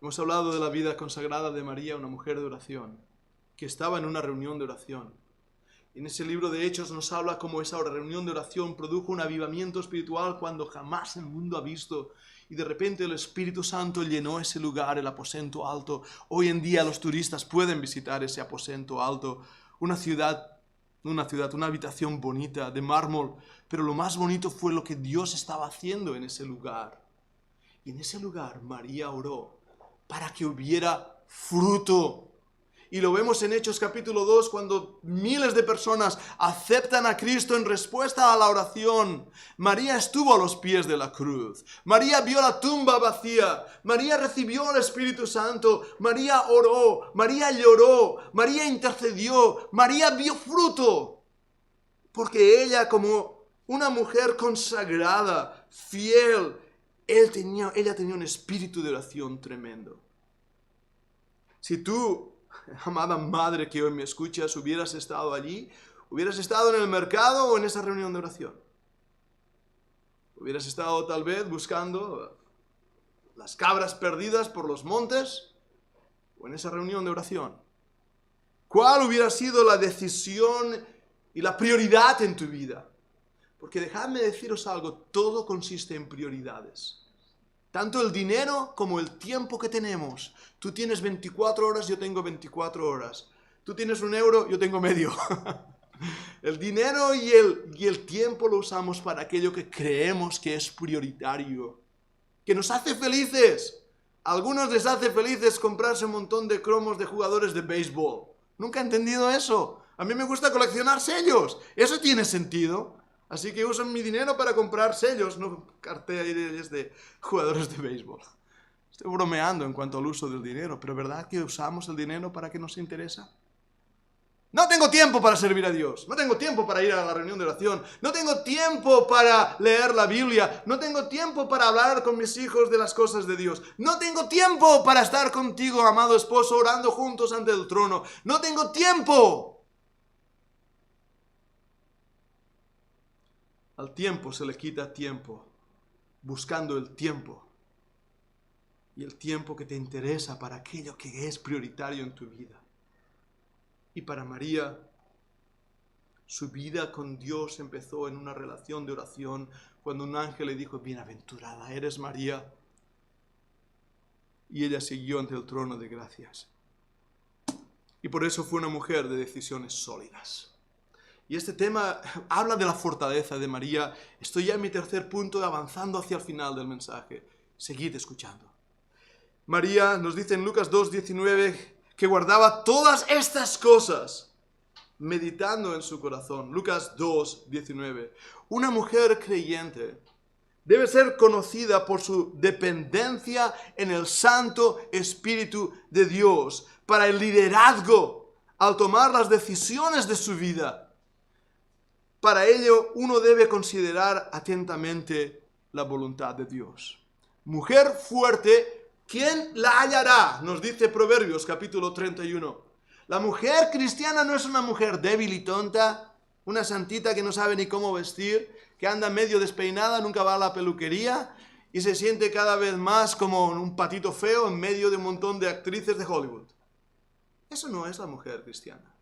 Hemos hablado de la vida consagrada de María, una mujer de oración, que estaba en una reunión de oración. En ese libro de Hechos nos habla cómo esa reunión de oración produjo un avivamiento espiritual cuando jamás el mundo ha visto. Y de repente el Espíritu Santo llenó ese lugar, el aposento alto. Hoy en día los turistas pueden visitar ese aposento alto. Una habitación bonita de mármol. Pero lo más bonito fue lo que Dios estaba haciendo en ese lugar. Y en ese lugar María oró para que hubiera fruto. Y lo vemos en Hechos capítulo 2, cuando miles de personas aceptan a Cristo en respuesta a la oración. María estuvo a los pies de la cruz. María vio la tumba vacía. María recibió el Espíritu Santo. María oró. María lloró. María intercedió. María vio fruto. Porque ella, como una mujer consagrada, fiel, ella tenía un espíritu de oración tremendo. Si tú, amada madre que hoy me escuchas, hubieras estado allí, hubieras estado en el mercado o en esa reunión de oración. Hubieras estado tal vez buscando las cabras perdidas por los montes o en esa reunión de oración. ¿Cuál hubiera sido la decisión y la prioridad en tu vida? Porque dejadme deciros algo, todo consiste en prioridades. Tanto el dinero como el tiempo que tenemos. Tú tienes 24 horas, yo tengo 24 horas. Tú tienes 1 euro, yo tengo medio. El dinero y el tiempo lo usamos para aquello que creemos que es prioritario, que nos hace felices. A algunos les hace felices comprarse un montón de cromos de jugadores de béisbol. Nunca he entendido eso. A mí me gusta coleccionar sellos. Eso tiene sentido. Así que uso mi dinero para comprar sellos, no carteles de jugadores de béisbol. Estoy bromeando en cuanto al uso del dinero, pero ¿verdad que usamos el dinero para qué nos interesa? No tengo tiempo para servir a Dios, no tengo tiempo para ir a la reunión de oración, no tengo tiempo para leer la Biblia, no tengo tiempo para hablar con mis hijos de las cosas de Dios, no tengo tiempo para estar contigo, amado esposo, orando juntos ante el trono, no tengo tiempo. Al tiempo se le quita tiempo, buscando el tiempo. Y el tiempo que te interesa para aquello que es prioritario en tu vida. Y para María, su vida con Dios empezó en una relación de oración cuando un ángel le dijo, bienaventurada eres María. Y ella siguió ante el trono de gracias. Y por eso fue una mujer de decisiones sólidas. Y este tema habla de la fortaleza de María. Estoy ya en mi tercer punto, avanzando hacia el final del mensaje. Seguid escuchando. María nos dice en Lucas 2:19 que guardaba todas estas cosas, meditando en su corazón. Lucas 2:19. Una mujer creyente debe ser conocida por su dependencia en el Santo Espíritu de Dios para el liderazgo al tomar las decisiones de su vida. Para ello, uno debe considerar atentamente la voluntad de Dios. Mujer fuerte, ¿quién la hallará? Nos dice Proverbios capítulo 31. La mujer cristiana no es una mujer débil y tonta, una santita que no sabe ni cómo vestir, que anda medio despeinada, nunca va a la peluquería y se siente cada vez más como un patito feo en medio de un montón de actrices de Hollywood. Eso no es la mujer cristiana.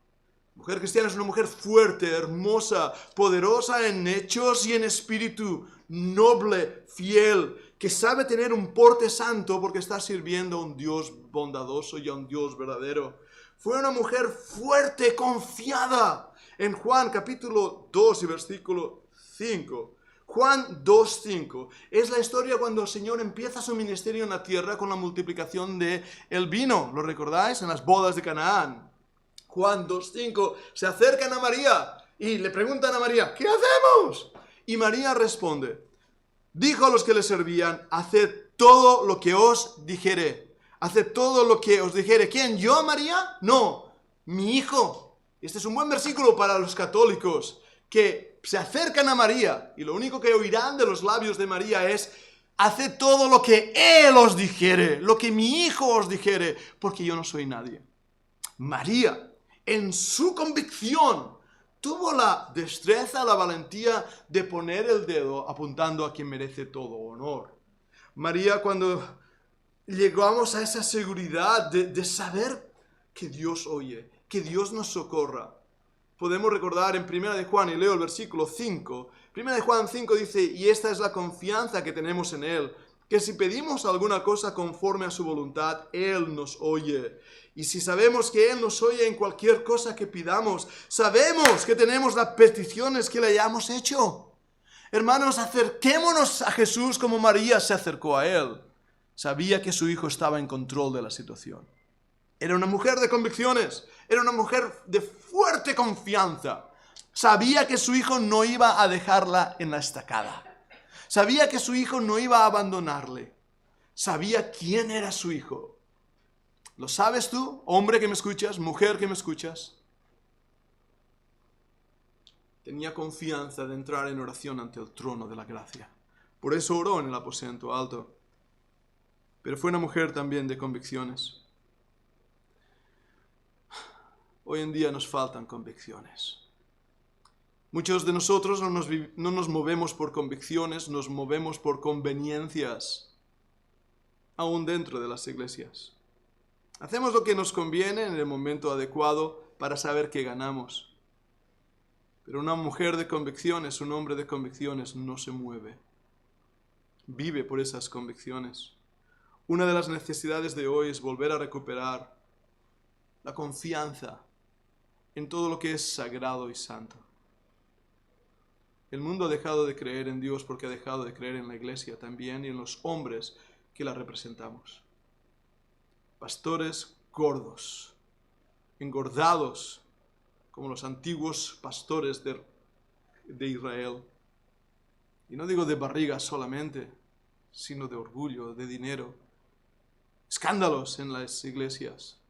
La mujer cristiana es una mujer fuerte, hermosa, poderosa en hechos y en espíritu, noble, fiel, que sabe tener un porte santo porque está sirviendo a un Dios bondadoso y a un Dios verdadero. Fue una mujer fuerte, confiada. En Juan capítulo 2 y versículo 5, Juan 2:5, es la historia cuando el Señor empieza su ministerio en la tierra con la multiplicación del vino. ¿Lo recordáis? En las bodas de Canaán. Juan 2:5, se acercan a María y le preguntan a María, ¿qué hacemos? Y María responde, dijo a los que le servían, haced todo lo que os dijere. Haced todo lo que os dijere. ¿Quién? ¿Yo, María? No, mi hijo. Este es un buen versículo para los católicos que se acercan a María y lo único que oirán de los labios de María es, haced todo lo que Él os dijere, lo que mi hijo os dijere, porque yo no soy nadie. María, en su convicción, tuvo la destreza, la valentía de poner el dedo apuntando a quien merece todo honor. María, cuando llegamos a esa seguridad de saber que Dios oye, que Dios nos socorra, podemos recordar en 1 de Juan, y leo el versículo 5, 1 de Juan 5 dice, y esta es la confianza que tenemos en Él, que si pedimos alguna cosa conforme a su voluntad, Él nos oye. Y si sabemos que Él nos oye en cualquier cosa que pidamos, sabemos que tenemos las peticiones que le hayamos hecho. Hermanos, acerquémonos a Jesús como María se acercó a Él. Sabía que su hijo estaba en control de la situación. Era una mujer de convicciones, era una mujer de fuerte confianza. Sabía que su hijo no iba a dejarla en la estacada. Sabía que su hijo no iba a abandonarle. Sabía quién era su hijo. ¿Lo sabes tú, hombre que me escuchas, mujer que me escuchas? Tenía confianza de entrar en oración ante el trono de la gracia. Por eso oró en el aposento alto. Pero fue una mujer también de convicciones. Hoy en día nos faltan convicciones. Muchos de nosotros no nos movemos por convicciones, nos movemos por conveniencias, aún dentro de las iglesias. Hacemos lo que nos conviene en el momento adecuado para saber que ganamos. Pero una mujer de convicciones, un hombre de convicciones no se mueve. Vive por esas convicciones. Una de las necesidades de hoy es volver a recuperar la confianza en todo lo que es sagrado y santo. El mundo ha dejado de creer en Dios porque ha dejado de creer en la iglesia también y en los hombres que la representamos. Pastores gordos, engordados, como los antiguos pastores de Israel. Y no digo de barriga solamente, sino de orgullo, de dinero. Escándalos en las iglesias.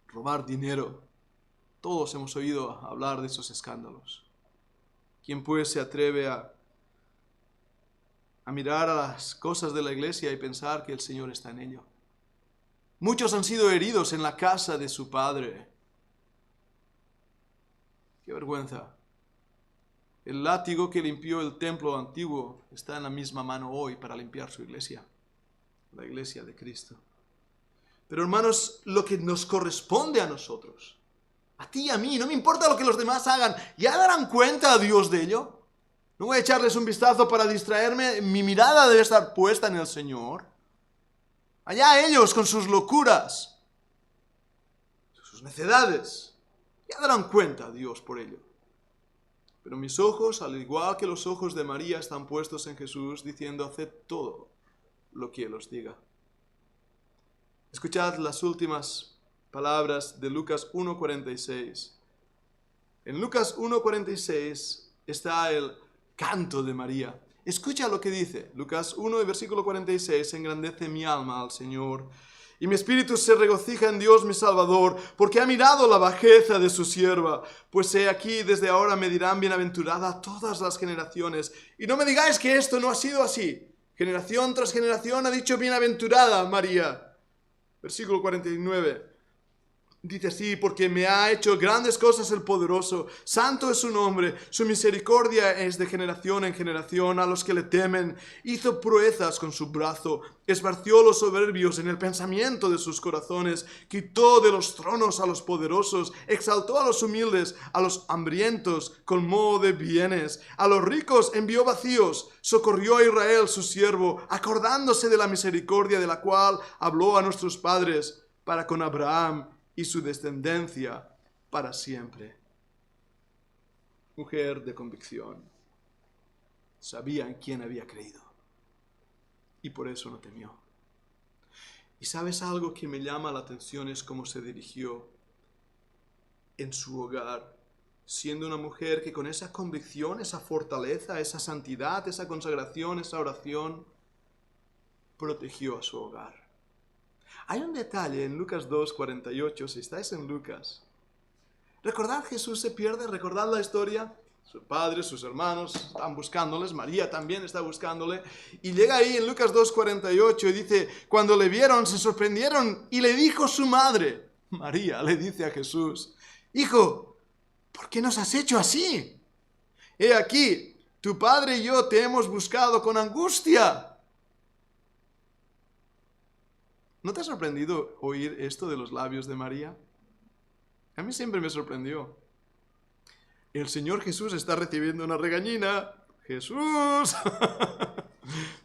Robar dinero. Todos hemos oído hablar de esos escándalos. ¿Quién pues se atreve a mirar a las cosas de la iglesia y pensar que el Señor está en ello? Muchos han sido heridos en la casa de su padre. ¡Qué vergüenza! El látigo que limpió el templo antiguo está en la misma mano hoy para limpiar su iglesia, la iglesia de Cristo. Pero hermanos, lo que nos corresponde a nosotros, a ti y a mí, no me importa lo que los demás hagan, ¿ya darán cuenta a Dios de ello? No voy a echarles un vistazo para distraerme, mi mirada debe estar puesta en el Señor. Allá ellos con sus locuras, sus necedades, ya darán cuenta a Dios por ello. Pero mis ojos, al igual que los ojos de María, están puestos en Jesús, diciendo, haced todo lo que Él os diga. Escuchad las últimas palabras de Lucas 1:46. En Lucas 1:46 está el canto de María. Escucha lo que dice. Lucas 1, versículo 46, engrandece mi alma al Señor, y mi espíritu se regocija en Dios mi Salvador, porque ha mirado la bajeza de su sierva. Pues he aquí, desde ahora me dirán bienaventurada todas las generaciones. Y no me digáis que esto no ha sido así. Generación tras generación ha dicho bienaventurada María. Versículo 49. Dice así, porque me ha hecho grandes cosas el poderoso, santo es su nombre, su misericordia es de generación en generación a los que le temen. Hizo proezas con su brazo, esparció los soberbios en el pensamiento de sus corazones, quitó de los tronos a los poderosos, exaltó a los humildes, a los hambrientos colmó de bienes, a los ricos envió vacíos, socorrió a Israel su siervo, acordándose de la misericordia de la cual habló a nuestros padres, para con Abraham y su descendencia para siempre. Mujer de convicción. Sabía en quién había creído. Y por eso no temió. Y sabes algo que me llama la atención es cómo se dirigió en su hogar, siendo una mujer que con esa convicción, esa fortaleza, esa santidad, esa consagración, esa oración, protegió a su hogar. Hay un detalle en Lucas 2:48, si estáis en Lucas. Recordad, Jesús se pierde, recordad la historia. Su padre, sus hermanos están buscándoles, María también está buscándole. Y llega ahí en Lucas 2:48 y dice, cuando le vieron se sorprendieron y le dijo su madre, María le dice a Jesús, Hijo, ¿por qué nos has hecho así? He aquí, tu padre y yo te hemos buscado con angustia. ¿No te ha sorprendido oír esto de los labios de María? A mí siempre me sorprendió. El Señor Jesús está recibiendo una regañina. ¡Jesús!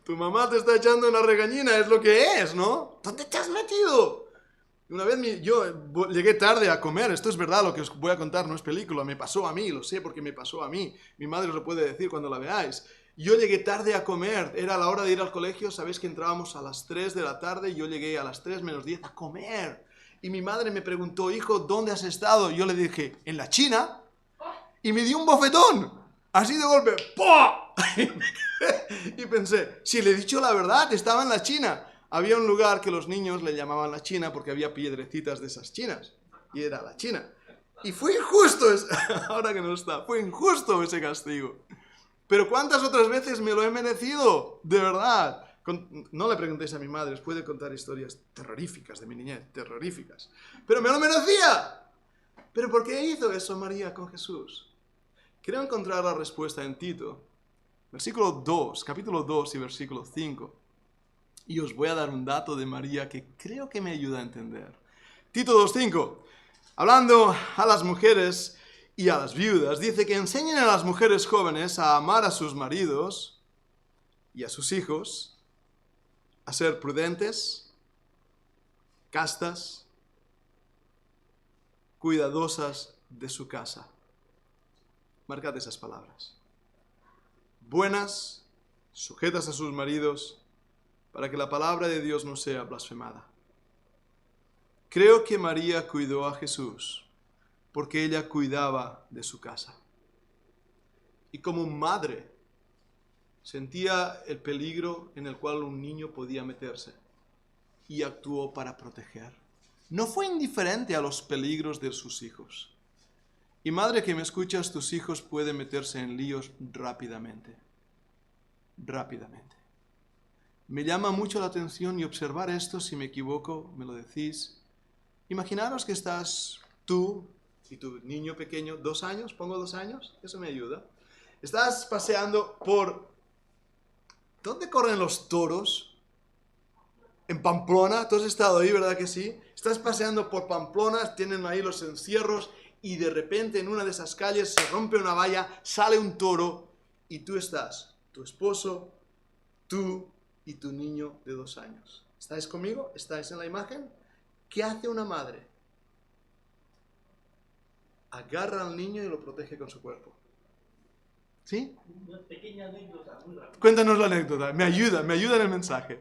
Tu mamá te está echando una regañina, es lo que es, ¿no? ¿Dónde te has metido? Una vez yo llegué tarde a comer, esto es verdad, lo que os voy a contar no es película, me pasó a mí, lo sé porque me pasó a mí. Mi madre os lo puede decir cuando la veáis. Yo llegué tarde a comer, era la hora de ir al colegio, sabéis que entrábamos a las 3 de la tarde, y yo llegué a las 3 menos 10 a comer. Y mi madre me preguntó, hijo, ¿dónde has estado? Yo le dije, en la China, y me dio un bofetón, así de golpe, ¡pua! Y pensé, si le he dicho la verdad, estaba en la China. Había un lugar que los niños le llamaban la China porque había piedrecitas de esas chinas, y era la China. Y fue injusto, ahora que no está, fue injusto ese castigo. Pero ¿cuántas otras veces me lo he merecido? De verdad. No le preguntéis a mi madre, os puede contar historias terroríficas de mi niñez, terroríficas. Pero me lo merecía. ¿Pero por qué hizo eso María con Jesús? Quiero encontrar la respuesta en Tito, versículo 2, capítulo 2 y versículo 5. Y os voy a dar un dato de María que creo que me ayuda a entender. Tito 2:5. Hablando a las mujeres y a las viudas, dice que enseñen a las mujeres jóvenes a amar a sus maridos y a sus hijos, a ser prudentes, castas, cuidadosas de su casa. Marcad esas palabras. Buenas, sujetas a sus maridos, para que la palabra de Dios no sea blasfemada. Creo que María cuidó a Jesús porque ella cuidaba de su casa. Y como madre, sentía el peligro en el cual un niño podía meterse y actuó para proteger. No fue indiferente a los peligros de sus hijos. Y madre que me escuchas, tus hijos pueden meterse en líos rápidamente. Rápidamente. Me llama mucho la atención y observar esto, si me equivoco, me lo decís. Imaginaros que estás tú y tu niño pequeño, 2 años, pongo 2 años, eso me ayuda. Estás paseando por... ¿Dónde corren los toros? En Pamplona, tú has estado ahí, ¿verdad que sí? Estás paseando por Pamplona, tienen ahí los encierros y de repente en una de esas calles se rompe una valla, sale un toro y tú estás, tu esposo, tú y tu niño de 2 años. ¿Estáis conmigo? ¿Estáis en la imagen? ¿Qué hace una madre? Agarra al niño y lo protege con su cuerpo. ¿Sí? Una pequeña anécdota muy rápida. Cuéntanos la anécdota, me ayuda en el mensaje.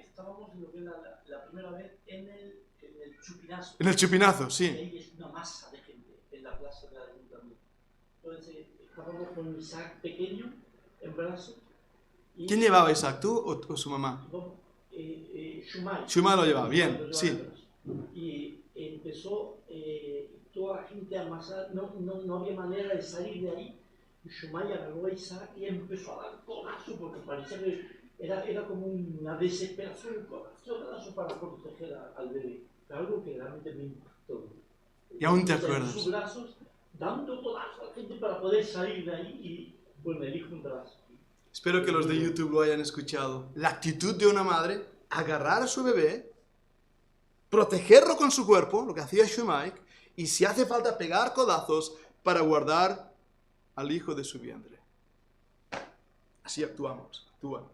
Estábamos en lo que era la primera vez en el Chupinazo. En el Chupinazo, Y sí. ahí es una masa de gente en la plaza del ayuntamiento. Entonces estábamos con Isaac pequeño en brazos. ¿Quién llevaba a Isaac, tú o su mamá? Shumai. Shumai lo llevaba, bien, Lo llevaba sí. en brazos. Y empezó toda la gente a amasar, no había manera de salir de ahí. Y Shumai agarró a Isaac y empezó a dar codazo porque parecía que era como una desesperación, un codazo para proteger al bebé. Algo que realmente me impactó. Y aún te En acuerdas. sus brazos, dando codazo a la gente para poder salir de ahí y, bueno, elijo un brazo. Espero que los de YouTube lo hayan escuchado. La actitud de una madre, agarrar a su bebé, protegerlo con su cuerpo, lo que hacía Shumai, y si hace falta pegar codazos para guardar al hijo de su vientre. Así actuamos, actúan.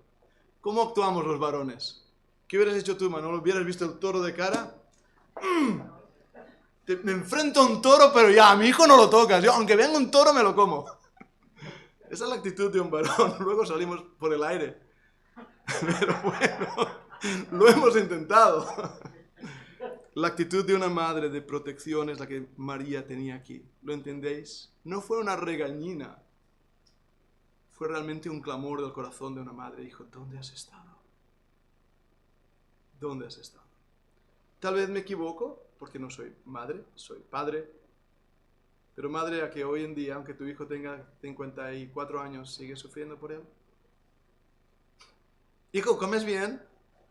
¿Cómo actuamos los varones? ¿Qué hubieras hecho tú, Manolo? ¿Hubieras visto el toro de cara? Me enfrento a un toro, pero ya, a mi hijo no lo tocas. Yo, aunque venga un toro, me lo como. Esa es la actitud de un varón. Luego salimos por el aire. Pero bueno, lo hemos intentado. La actitud de una madre de protección es la que María tenía aquí. ¿Lo entendéis? No fue una regañina. Fue realmente un clamor del corazón de una madre. Dijo, ¿dónde has estado? ¿Dónde has estado? Tal vez me equivoco, porque no soy madre, soy padre. Pero madre, a que hoy en día, aunque tu hijo tenga 54 años, sigue sufriendo por él. Hijo, ¿comes bien?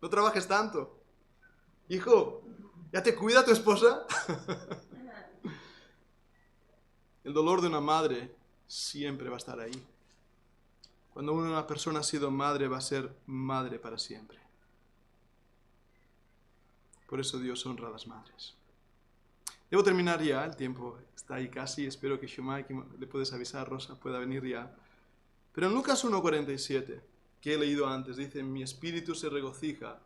No trabajes tanto. Hijo, ¿ya te cuida tu esposa? El dolor de una madre siempre va a estar ahí. Cuando una persona ha sido madre, va a ser madre para siempre. Por eso Dios honra a las madres. Debo terminar ya, el tiempo está ahí casi. Espero que Shumai, que le puedes avisar, Rosa, pueda venir ya. Pero en Lucas 1:47, que he leído antes, dice, mi espíritu se regocija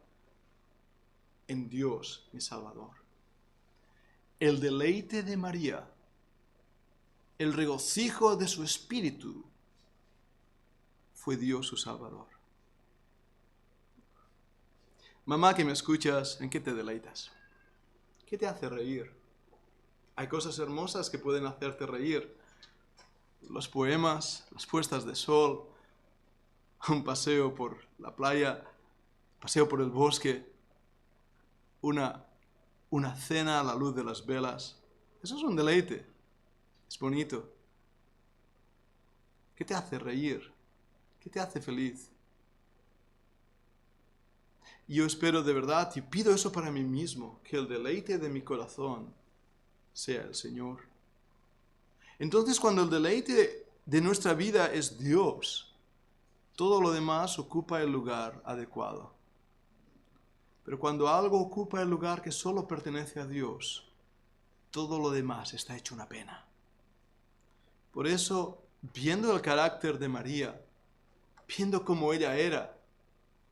en Dios, mi Salvador. El deleite de María, el regocijo de su espíritu, fue Dios su Salvador. Mamá que me escuchas, ¿en qué te deleitas? ¿Qué te hace reír? Hay cosas hermosas que pueden hacerte reír. Los poemas, las puestas de sol, un paseo por la playa, paseo por el bosque, una cena a la luz de las velas. Eso es un deleite. Es bonito. ¿Qué te hace reír? ¿Qué te hace feliz? Yo espero de verdad y pido eso para mí mismo, que el deleite de mi corazón sea el Señor. Entonces, cuando el deleite de nuestra vida es Dios, todo lo demás ocupa el lugar adecuado. Pero cuando algo ocupa el lugar que solo pertenece a Dios, todo lo demás está hecho una pena. Por eso, viendo el carácter de María, viendo cómo ella era,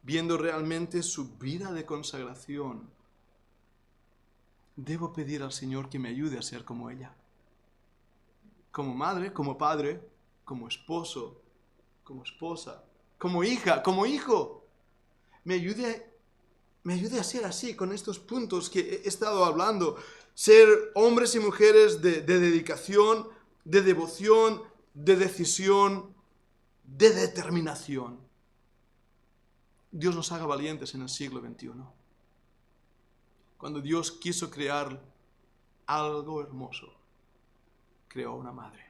viendo realmente su vida de consagración, debo pedir al Señor que me ayude a ser como ella. Como madre, como padre, como esposo, como esposa, como hija, como hijo. Me ayude a ser así, con estos puntos que he estado hablando. Ser hombres y mujeres de dedicación, de devoción, de decisión, de determinación. Dios nos haga valientes en el siglo XXI. Cuando Dios quiso crear algo hermoso, creó una madre.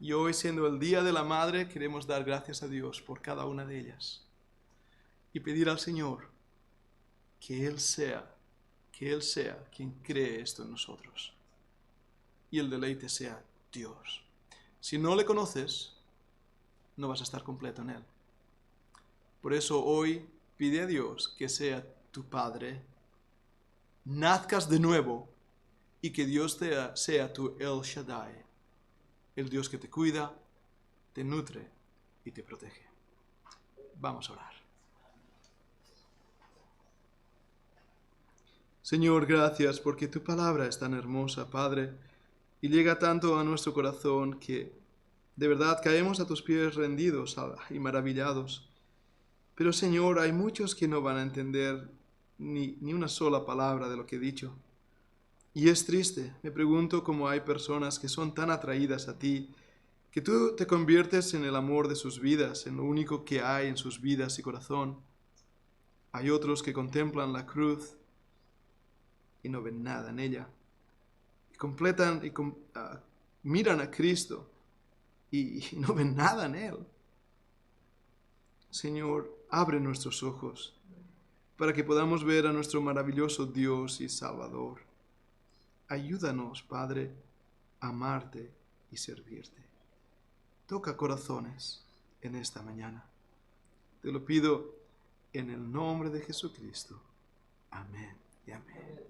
Y hoy, siendo el Día de la Madre, queremos dar gracias a Dios por cada una de ellas. Y pedir al Señor que Él sea quien cree esto en nosotros. Y el deleite sea Dios. Si no le conoces, no vas a estar completo en Él. Por eso hoy pide a Dios que sea tu Padre, nazcas de nuevo y que Dios sea tu El Shaddai, el Dios que te cuida, te nutre y te protege. Vamos a orar. Señor, gracias porque tu palabra es tan hermosa, Padre, y llega tanto a nuestro corazón que de verdad caemos a tus pies rendidos y maravillados. Pero, Señor, hay muchos que no van a entender ni una sola palabra de lo que he dicho. Y es triste. Me pregunto cómo hay personas que son tan atraídas a ti, que tú te conviertes en el amor de sus vidas, en lo único que hay en sus vidas y corazón. Hay otros que contemplan la cruz y no ven nada en ella. Miran a Cristo y no ven nada en Él. Señor, abre nuestros ojos para que podamos ver a nuestro maravilloso Dios y Salvador. Ayúdanos, Padre, a amarte y servirte. Toca corazones en esta mañana. Te lo pido en el nombre de Jesucristo. Amén y amén.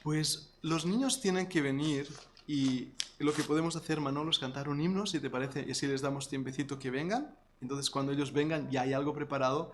Pues los niños tienen que venir y lo que podemos hacer, Manolo, es cantar un himno, si te parece, y así les damos tiempecito que vengan. Entonces, cuando ellos vengan, ya hay algo preparado.